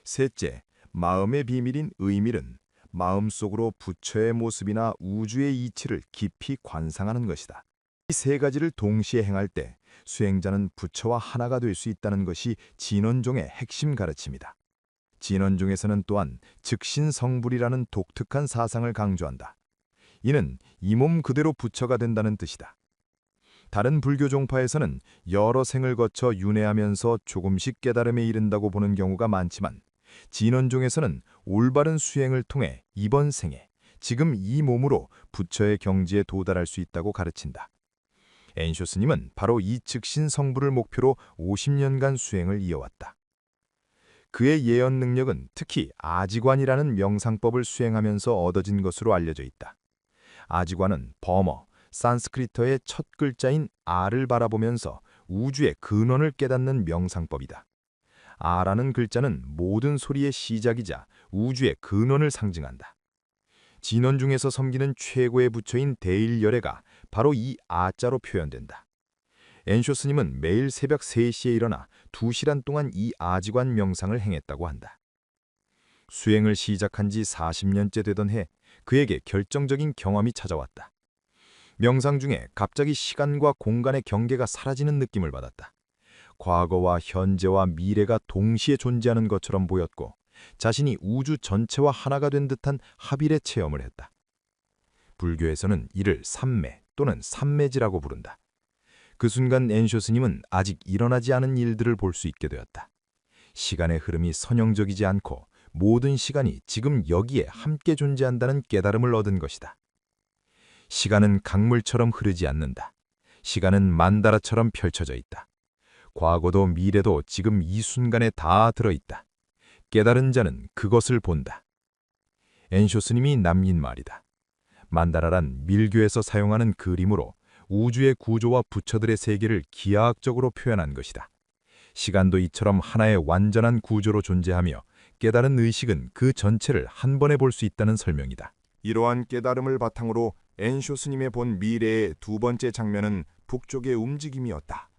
Speaker 3: 셋째, 마음의 비밀인 의밀은 마음속으로 부처의 모습이나 우주의 이치를 깊이 관상하는 것이다. 이 세 가지를 동시에 행할 때 수행자는 부처와 하나가 될 수 있다는 것이 진원종의 핵심 가르침이다. 진원종에서는 또한 즉신성불이라는 독특한 사상을 강조한다. 이는 이 몸 그대로 부처가 된다는 뜻이다. 다른 불교 종파에서는 여러 생을 거쳐 윤회하면서 조금씩 깨달음에 이른다고 보는 경우가 많지만 진원종에서는 올바른 수행을 통해 이번 생에 지금 이 몸으로 부처의 경지에 도달할 수 있다고 가르친다. 엔쇼 스님은 바로 이 즉신성불을 목표로 50년간 수행을 이어왔다. 그의 예언 능력은 특히 아지관이라는 명상법을 수행하면서 얻어진 것으로 알려져 있다. 아지관은 버머, 산스크리트어의 첫 글자인 아를 바라보면서 우주의 근원을 깨닫는 명상법이다. 아라는 글자는 모든 소리의 시작이자 우주의 근원을 상징한다. 진원 중에서 섬기는 최고의 부처인 대일열애가 바로 이 아자로 표현된다. 엔쇼 스님은 매일 새벽 3시에 일어나 2시간 동안 이 아지관 명상을 행했다고 한다. 수행을 시작한 지 40년째 되던 해 그에게 결정적인 경험이 찾아왔다. 명상 중에 갑자기 시간과 공간의 경계가 사라지는 느낌을 받았다. 과거와 현재와 미래가 동시에 존재하는 것처럼 보였고 자신이 우주 전체와 하나가 된 듯한 합일의 체험을 했다. 불교에서는 이를 삼매 또는 삼매지라고 부른다. 그 순간 엔쇼 스님은 아직 일어나지 않은 일들을 볼 수 있게 되었다. 시간의 흐름이 선형적이지 않고 모든 시간이 지금 여기에 함께 존재한다는 깨달음을 얻은 것이다. 시간은 강물처럼 흐르지 않는다. 시간은 만다라처럼 펼쳐져 있다. 과거도 미래도 지금 이 순간에 다 들어있다. 깨달은 자는 그것을 본다. 엔쇼 스님이 남긴 말이다. 만다라란 밀교에서 사용하는 그림으로 우주의 구조와 부처들의 세계를 기하학적으로 표현한 것이다. 시간도 이처럼 하나의 완전한 구조로 존재하며 깨달은 의식은 그 전체를 한 번에 볼 수 있다는 설명이다.
Speaker 6: 이러한 깨달음을 바탕으로 엔쇼 스님의 본 미래의 두 번째 장면은 북쪽의 움직임이었다.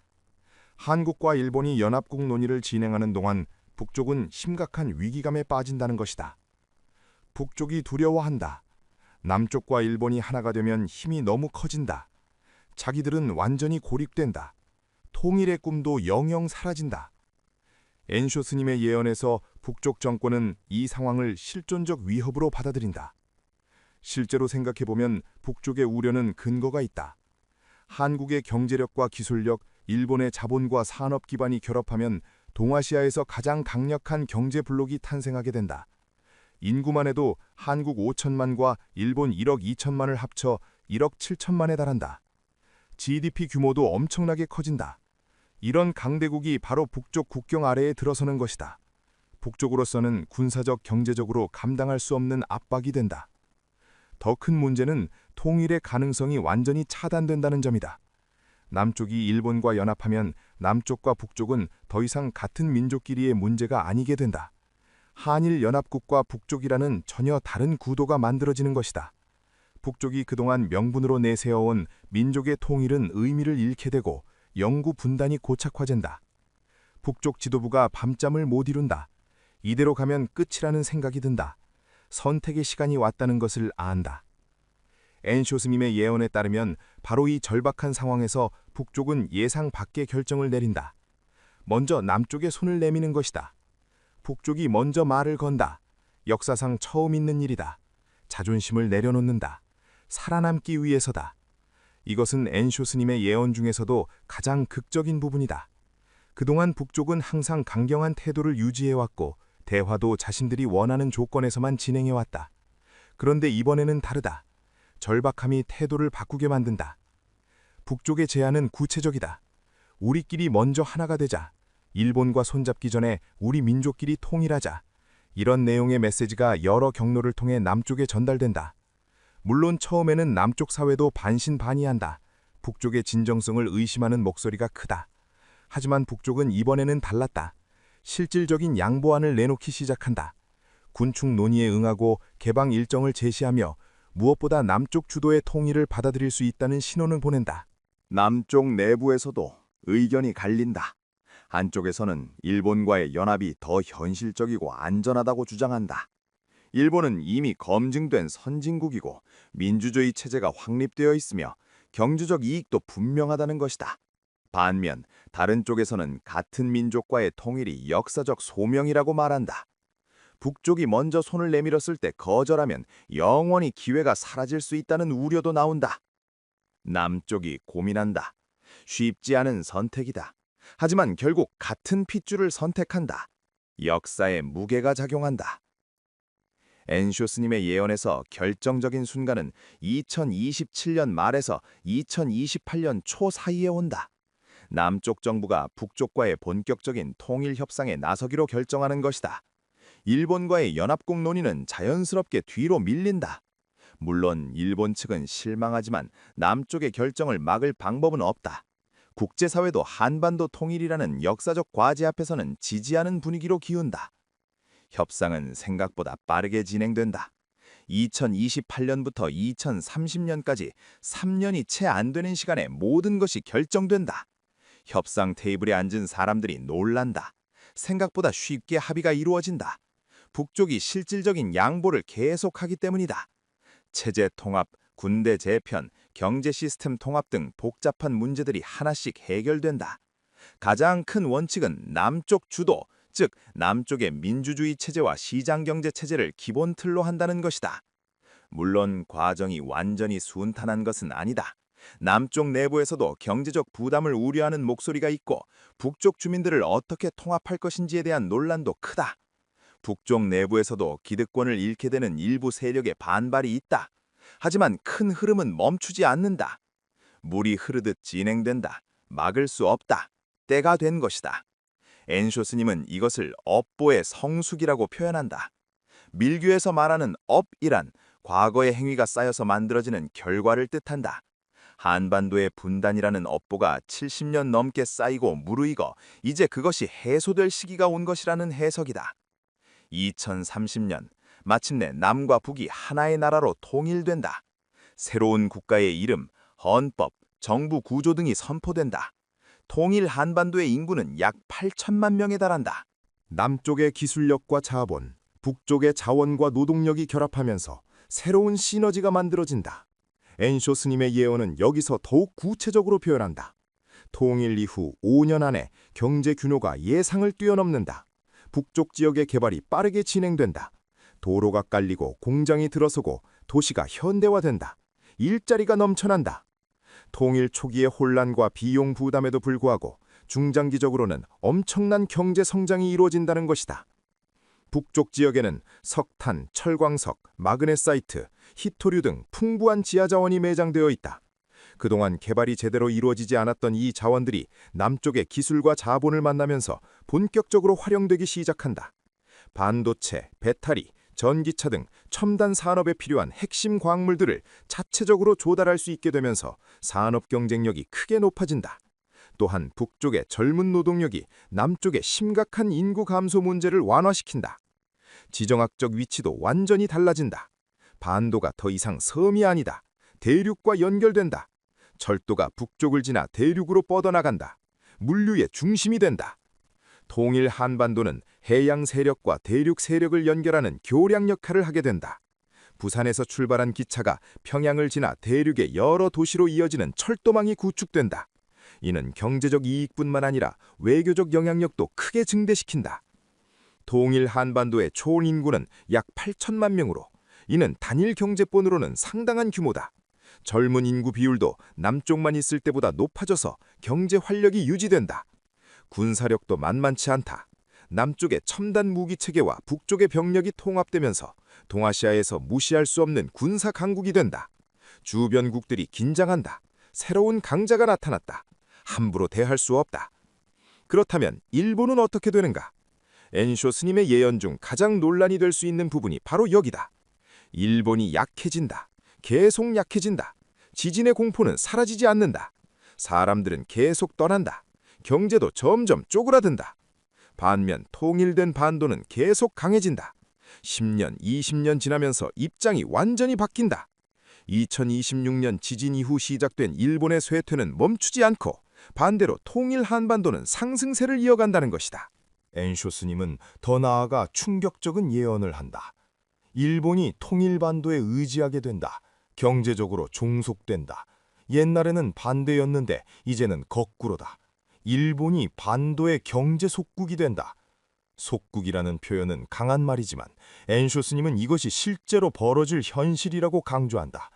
Speaker 6: 한국과 일본이 연합국 논의를 진행하는 동안 북쪽은 심각한 위기감에 빠진다는 것이다. 북쪽이 두려워한다. 남쪽과 일본이 하나가 되면 힘이 너무 커진다. 자기들은 완전히 고립된다. 통일의 꿈도 영영 사라진다. 엔쇼 스님의 예언에서 북쪽 정권은 이 상황을 실존적 위협으로 받아들인다. 실제로 생각해보면 북쪽의 우려는 근거가 있다. 한국의 경제력과 기술력, 일본의 자본과 산업 기반이 결합하면 동아시아에서 가장 강력한 경제 블록이 탄생하게 된다. 인구만 해도 한국 5천만과 일본 1억 2천만을 합쳐 1억 7천만에 달한다. GDP 규모도 엄청나게 커진다. 이런 강대국이 바로 북쪽 국경 아래에 들어서는 것이다. 북쪽으로서는 군사적, 경제적으로 감당할 수 없는 압박이 된다. 더 큰 문제는 통일의 가능성이 완전히 차단된다는 점이다. 남쪽이 일본과 연합하면 남쪽과 북쪽은 더 이상 같은 민족끼리의 문제가 아니게 된다. 한일 연합국과 북쪽이라는 전혀 다른 구도가 만들어지는 것이다. 북쪽이 그동안 명분으로 내세워온 민족의 통일은 의미를 잃게 되고 영구 분단이 고착화된다. 북쪽 지도부가 밤잠을 못 이룬다. 이대로 가면 끝이라는 생각이 든다. 선택의 시간이 왔다는 것을 안다.
Speaker 3: 엔쇼 스님의 예언에 따르면 바로 이 절박한 상황에서 북쪽은 예상 밖의 결정을 내린다. 먼저 남쪽에 손을 내미는 것이다. 북쪽이 먼저 말을 건다. 역사상 처음 있는 일이다. 자존심을 내려놓는다. 살아남기 위해서다. 이것은 엔쇼 스님의 예언 중에서도 가장 극적인 부분이다. 그동안 북쪽은 항상 강경한 태도를 유지해왔고 대화도 자신들이 원하는 조건에서만 진행해왔다. 그런데 이번에는 다르다. 절박함이 태도를 바꾸게 만든다. 북쪽의 제안은 구체적이다. 우리끼리 먼저 하나가 되자. 일본과 손잡기 전에 우리 민족끼리 통일하자. 이런 내용의 메시지가 여러 경로를 통해 남쪽에 전달된다. 물론 처음에는 남쪽 사회도 반신반의한다. 북쪽의 진정성을 의심하는 목소리가 크다. 하지만 북쪽은 이번에는 달랐다. 실질적인 양보안을 내놓기 시작한다. 군축 논의에 응하고 개방 일정을 제시하며 무엇보다 남쪽 주도의 통일을 받아들일 수 있다는 신호를 보낸다.
Speaker 1: 남쪽 내부에서도 의견이 갈린다. 한쪽에서는 일본과의 연합이 더 현실적이고 안전하다고 주장한다. 일본은 이미 검증된 선진국이고 민주주의 체제가 확립되어 있으며 경제적 이익도 분명하다는 것이다. 반면 다른 쪽에서는 같은 민족과의 통일이 역사적 소명이라고 말한다. 북쪽이 먼저 손을 내밀었을 때 거절하면 영원히 기회가 사라질 수 있다는 우려도 나온다. 남쪽이 고민한다. 쉽지 않은 선택이다. 하지만 결국 같은 핏줄을 선택한다. 역사의 무게가 작용한다. 엔쇼 스님의 예언에서 결정적인 순간은 2027년 말에서 2028년 초 사이에 온다. 남쪽 정부가 북쪽과의 본격적인 통일 협상에 나서기로 결정하는 것이다. 일본과의 연합국 논의는 자연스럽게 뒤로 밀린다. 물론 일본 측은 실망하지만 남쪽의 결정을 막을 방법은 없다. 국제사회도 한반도 통일이라는 역사적 과제 앞에서는 지지하는 분위기로 기운다. 협상은 생각보다 빠르게 진행된다. 2028년부터 2030년까지 3년이 채 안 되는 시간에 모든 것이 결정된다. 협상 테이블에 앉은 사람들이 놀란다. 생각보다 쉽게 합의가 이루어진다. 북쪽이 실질적인 양보를 계속하기 때문이다. 체제 통합, 군대 재편, 경제 시스템 통합 등 복잡한 문제들이 하나씩 해결된다. 가장 큰 원칙은 남쪽 주도, 즉 남쪽의 민주주의 체제와 시장경제 체제를 기본 틀로 한다는 것이다. 물론 과정이 완전히 순탄한 것은 아니다. 남쪽 내부에서도 경제적 부담을 우려하는 목소리가 있고 북쪽 주민들을 어떻게 통합할 것인지에 대한 논란도 크다. 북쪽 내부에서도 기득권을 잃게 되는 일부 세력의 반발이 있다. 하지만 큰 흐름은 멈추지 않는다. 물이 흐르듯 진행된다. 막을 수 없다. 때가 된 것이다. 엔쇼 스님은 이것을 업보의 성숙이라고 표현한다. 밀교에서 말하는 업이란 과거의 행위가 쌓여서 만들어지는 결과를 뜻한다. 한반도의 분단이라는 업보가 70년 넘게 쌓이고 무르익어 이제 그것이 해소될 시기가 온 것이라는 해석이다. 2030년 마침내 남과 북이 하나의 나라로 통일된다. 새로운 국가의 이름, 헌법, 정부 구조 등이 선포된다. 통일 한반도의 인구는 약 8천만 명에 달한다.
Speaker 3: 남쪽의 기술력과 자본, 북쪽의 자원과 노동력이 결합하면서 새로운 시너지가 만들어진다. 엔쇼 스님의 예언은 여기서 더욱 구체적으로 표현한다. 통일 이후 5년 안에 경제 규모가 예상을 뛰어넘는다. 북쪽 지역의 개발이 빠르게 진행된다. 도로가 깔리고 공장이 들어서고 도시가 현대화된다. 일자리가 넘쳐난다. 통일 초기의 혼란과 비용 부담에도 불구하고 중장기적으로는 엄청난 경제 성장이 이루어진다는 것이다. 북쪽 지역에는 석탄, 철광석, 마그네사이트, 히토류 등 풍부한 지하자원이 매장되어 있다. 그동안 개발이 제대로 이루어지지 않았던 이 자원들이 남쪽의 기술과 자본을 만나면서 본격적으로 활용되기 시작한다. 반도체, 배터리, 전기차 등 첨단 산업에 필요한 핵심 광물들을 자체적으로 조달할 수 있게 되면서 산업 경쟁력이 크게 높아진다. 또한 북쪽의 젊은 노동력이 남쪽의 심각한 인구 감소 문제를 완화시킨다. 지정학적 위치도 완전히 달라진다. 반도가 더 이상 섬이 아니다. 대륙과 연결된다. 철도가 북쪽을 지나 대륙으로 뻗어나간다. 물류의 중심이 된다. 통일 한반도는 해양 세력과 대륙 세력을 연결하는 교량 역할을 하게 된다. 부산에서 출발한 기차가 평양을 지나 대륙의 여러 도시로 이어지는 철도망이 구축된다. 이는 경제적 이익뿐만 아니라 외교적 영향력도 크게 증대시킨다. 통일 한반도의 총 인구는 약 8천만 명으로 이는 단일 경제권으로는 상당한 규모다. 젊은 인구 비율도 남쪽만 있을 때보다 높아져서 경제 활력이 유지된다. 군사력도 만만치 않다. 남쪽의 첨단 무기 체계와 북쪽의 병력이 통합되면서 동아시아에서 무시할 수 없는 군사 강국이 된다. 주변국들이 긴장한다. 새로운 강자가 나타났다. 함부로 대할 수 없다. 그렇다면 일본은 어떻게 되는가? 엔쇼 스님의 예언 중 가장 논란이 될 수 있는 부분이 바로 여기다. 일본이 약해진다. 계속 약해진다. 지진의 공포는 사라지지 않는다. 사람들은 계속 떠난다. 경제도 점점 쪼그라든다. 반면 통일된 반도는 계속 강해진다. 10년, 20년 지나면서 입장이 완전히 바뀐다. 2026년 지진 이후 시작된 일본의 쇠퇴는 멈추지 않고 반대로 통일 한반도는 상승세를 이어간다는 것이다.
Speaker 4: 엔쇼 스님은 더 나아가 충격적인 예언을 한다. 일본이 통일반도에 의지하게 된다. 경제적으로 종속된다. 옛날에는 반대였는데 이제는 거꾸로다. 일본이 반도의 경제 속국이 된다. 속국이라는 표현은 강한 말이지만 엔쇼 스님은 이것이 실제로 벌어질 현실이라고 강조한다.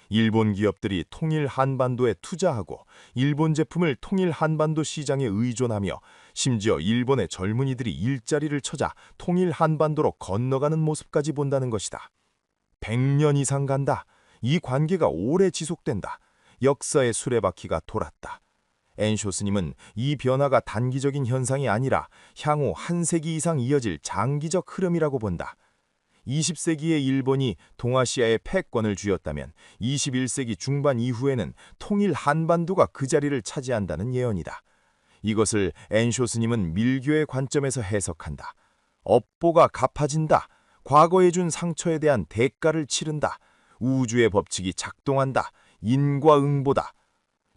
Speaker 4: 일본 기업들이 통일 한반도에 투자하고 일본 제품을 통일 한반도 시장에 의존하며 심지어 일본의 젊은이들이 일자리를 찾아 통일 한반도로 건너가는 모습까지 본다는 것이다. 100년 이상 간다. 이 관계가 오래 지속된다. 역사의 수레바퀴가 돌았다. 엔쇼 스님은 이 변화가 단기적인 현상이 아니라 향후 한 세기 이상 이어질 장기적 흐름이라고 본다. 20세기의 일본이 동아시아의 패권을 쥐었다면 21세기 중반 이후에는 통일 한반도가 그 자리를 차지한다는 예언이다. 이것을 엔쇼 스님은 밀교의 관점에서 해석한다. 업보가 갚아진다. 과거에 준 상처에 대한 대가를 치른다. 우주의 법칙이 작동한다. 인과응보다.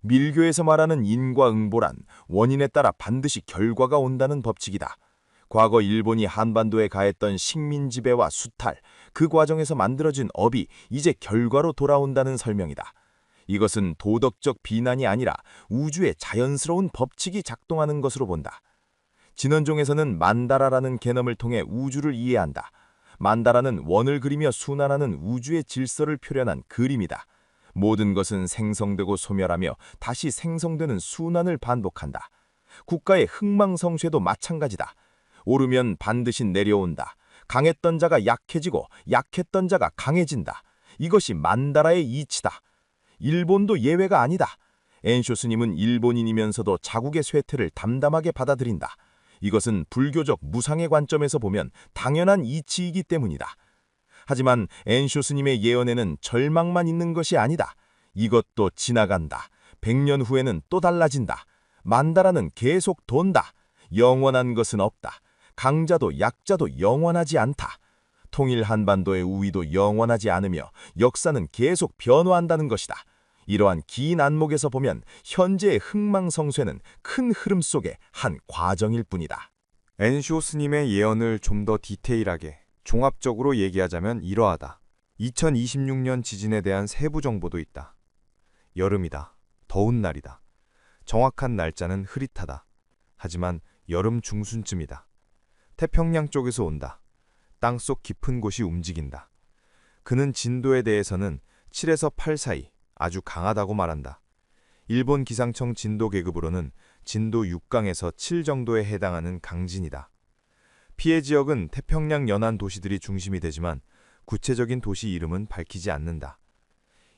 Speaker 4: 밀교에서 말하는 인과응보란 원인에 따라 반드시 결과가 온다는 법칙이다. 과거 일본이 한반도에 가했던 식민 지배와 수탈, 그 과정에서 만들어진 업이 이제 결과로 돌아온다는 설명이다. 이것은 도덕적 비난이 아니라 우주의 자연스러운 법칙이 작동하는 것으로 본다. 진원종에서는 만다라라는 개념을 통해 우주를 이해한다. 만다라는 원을 그리며 순환하는 우주의 질서를 표현한 그림이다. 모든 것은 생성되고 소멸하며 다시 생성되는 순환을 반복한다. 국가의 흥망성쇠도 마찬가지다. 오르면 반드시 내려온다. 강했던 자가 약해지고 약했던 자가 강해진다. 이것이 만다라의 이치다. 일본도 예외가 아니다. 엔쇼 스님은 일본인이면서도 자국의 쇠퇴를 담담하게 받아들인다. 이것은 불교적 무상의 관점에서 보면 당연한 이치이기 때문이다. 하지만 엔쇼 스님의 예언에는 절망만 있는 것이 아니다. 이것도 지나간다. 100년 후에는 또 달라진다. 만다라는 계속 돈다. 영원한 것은 없다. 강자도 약자도 영원하지 않다. 통일 한반도의 우위도 영원하지 않으며 역사는 계속 변화한다는 것이다. 이러한 긴 안목에서 보면 현재의 흥망성쇠는 큰 흐름 속의 한 과정일 뿐이다.
Speaker 1: 엔쇼 스님의 예언을 좀 더 디테일하게 종합적으로 얘기하자면 이러하다. 2026년 지진에 대한 세부 정보도 있다. 여름이다. 더운 날이다. 정확한 날짜는 흐릿하다. 하지만 여름 중순쯤이다. 태평양 쪽에서 온다. 땅속 깊은 곳이 움직인다. 그는 진도에 대해서는 7에서 8 사이 아주 강하다고 말한다. 일본 기상청 진도 계급으로는 진도 6강에서 7 정도에 해당하는 강진이다. 피해 지역은 태평양 연안 도시들이 중심이 되지만 구체적인 도시 이름은 밝히지 않는다.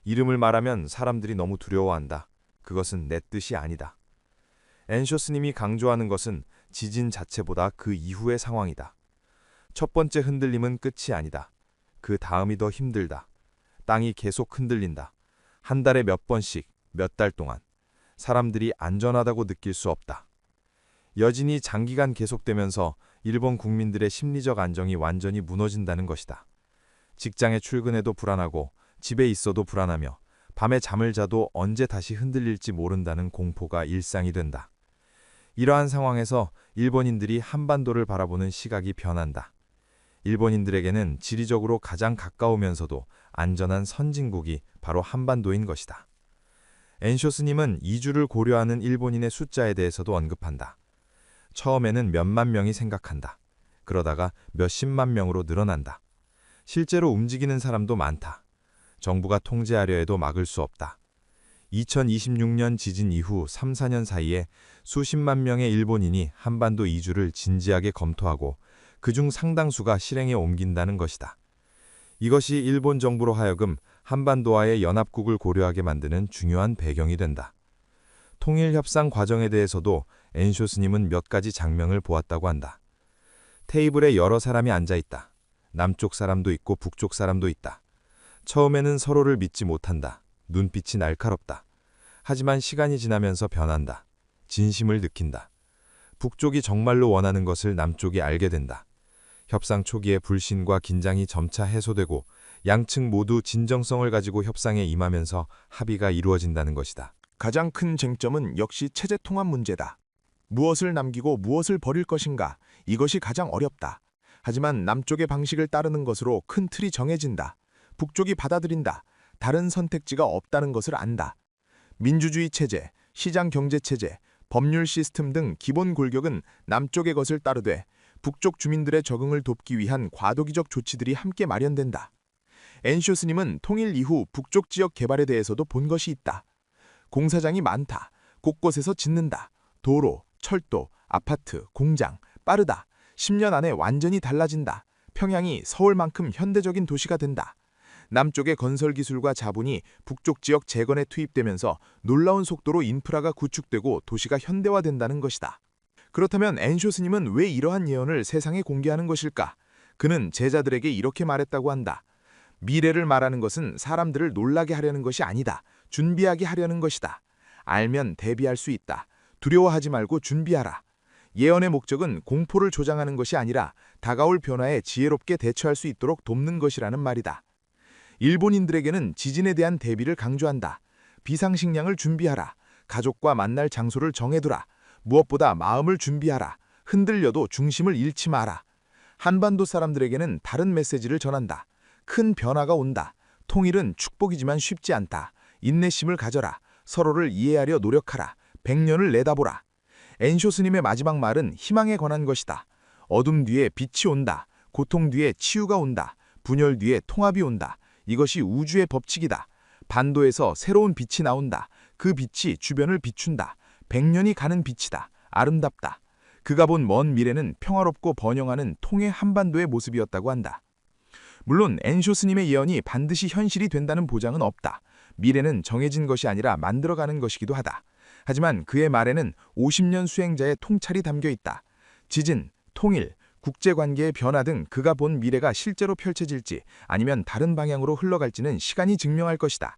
Speaker 1: 이름을 말하면 사람들이 너무 두려워한다. 그것은 내 뜻이 아니다. 엔쇼 스님이 강조하는 것은 지진 자체보다 그 이후의 상황이다. 첫 번째 흔들림은 끝이 아니다. 그 다음이 더 힘들다. 땅이 계속 흔들린다. 한 달에 몇 번씩, 몇 달 동안. 사람들이 안전하다고 느낄 수 없다. 여진이 장기간 계속되면서 일본 국민들의 심리적 안정이 완전히 무너진다는 것이다. 직장에 출근해도 불안하고 집에 있어도 불안하며 밤에 잠을 자도 언제 다시 흔들릴지 모른다는 공포가 일상이 된다. 이러한 상황에서 일본인들이 한반도를 바라보는 시각이 변한다. 일본인들에게는 지리적으로 가장 가까우면서도
Speaker 5: 안전한 선진국이 바로 한반도인 것이다. 엔쇼 스님은 이주를 고려하는 일본인의 숫자에 대해서도 언급한다. 처음에는 몇만 명이 생각한다. 그러다가 몇십만 명으로 늘어난다. 실제로 움직이는 사람도 많다. 정부가 통제하려 해도 막을 수 없다. 2026년 지진 이후 3, 4년 사이에 수십만 명의 일본인이 한반도 이주를 진지하게 검토하고 그중 상당수가 실행에 옮긴다는 것이다. 이것이 일본 정부로 하여금 한반도와의 연합국을 고려하게 만드는 중요한 배경이 된다. 통일협상 과정에 대해서도 엔쇼 스님은 몇 가지 장면을 보았다고 한다. 테이블에 여러 사람이 앉아 있다. 남쪽 사람도 있고 북쪽 사람도 있다. 처음에는 서로를 믿지 못한다. 눈빛이 날카롭다. 하지만 시간이 지나면서 변한다. 진심을 느낀다. 북쪽이 정말로 원하는 것을 남쪽이 알게 된다. 협상 초기에 불신과 긴장이 점차 해소되고 양측 모두 진정성을 가지고 협상에 임하면서 합의가 이루어진다는 것이다.
Speaker 3: 가장 큰 쟁점은 역시 체제 통합 문제다. 무엇을 남기고 무엇을 버릴 것인가, 이것이 가장 어렵다. 하지만 남쪽의 방식을 따르는 것으로 큰 틀이 정해진다. 북쪽이 받아들인다. 다른 선택지가 없다는 것을 안다. 민주주의 체제, 시장 경제 체제, 법률 시스템 등 기본 골격은 남쪽의 것을 따르되 북쪽 주민들의 적응을 돕기 위한 과도기적 조치들이 함께 마련된다. 엔쇼 스님은 통일 이후 북쪽 지역 개발에 대해서도 본 것이 있다. 공사장이 많다. 곳곳에서 짓는다. 도로, 철도, 아파트, 공장, 빠르다. 10년 안에 완전히 달라진다. 평양이 서울만큼 현대적인 도시가 된다. 남쪽의 건설 기술과 자본이 북쪽 지역 재건에 투입되면서 놀라운 속도로 인프라가 구축되고 도시가 현대화된다는 것이다. 그렇다면 엔쇼 스님은 왜 이러한 예언을 세상에 공개하는 것일까? 그는 제자들에게 이렇게 말했다고 한다. 미래를 말하는 것은 사람들을 놀라게 하려는 것이 아니다. 준비하게 하려는 것이다. 알면 대비할 수 있다. 두려워하지 말고 준비하라. 예언의 목적은 공포를 조장하는 것이 아니라 다가올 변화에 지혜롭게 대처할 수 있도록 돕는 것이라는 말이다. 일본인들에게는 지진에 대한 대비를 강조한다. 비상식량을 준비하라. 가족과 만날 장소를 정해두라. 무엇보다 마음을 준비하라. 흔들려도 중심을 잃지 마라. 한반도 사람들에게는 다른 메시지를 전한다. 큰 변화가 온다. 통일은 축복이지만 쉽지 않다. 인내심을 가져라. 서로를 이해하려 노력하라. 100년을 내다보라. 엔쇼 스님의 마지막 말은 희망에 관한 것이다. 어둠 뒤에 빛이 온다. 고통 뒤에 치유가 온다. 분열 뒤에 통합이 온다. 이것이 우주의 법칙이다. 반도에서 새로운 빛이 나온다. 그 빛이 주변을 비춘다. 100년이 가는 빛이다. 아름답다. 그가 본 먼 미래는 평화롭고 번영하는 통의 한반도의 모습이었다고 한다. 물론 엔쇼 스님의 예언이 반드시 현실이 된다는 보장은 없다. 미래는 정해진 것이 아니라 만들어가는 것이기도 하다. 하지만 그의 말에는 50년 수행자의 통찰이 담겨 있다. 지진, 통일, 국제관계의 변화 등 그가 본 미래가 실제로 펼쳐질지 아니면 다른 방향으로 흘러갈지는 시간이 증명할 것이다.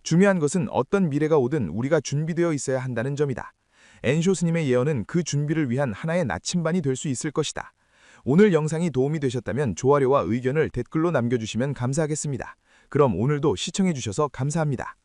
Speaker 3: 중요한 것은 어떤 미래가 오든 우리가 준비되어 있어야 한다는 점이다. 엔쇼 스님의 예언은 그 준비를 위한 하나의 나침반이 될 수 있을 것이다. 오늘 영상이 도움이 되셨다면 좋아요와 의견을 댓글로 남겨주시면 감사하겠습니다. 그럼 오늘도 시청해주셔서 감사합니다.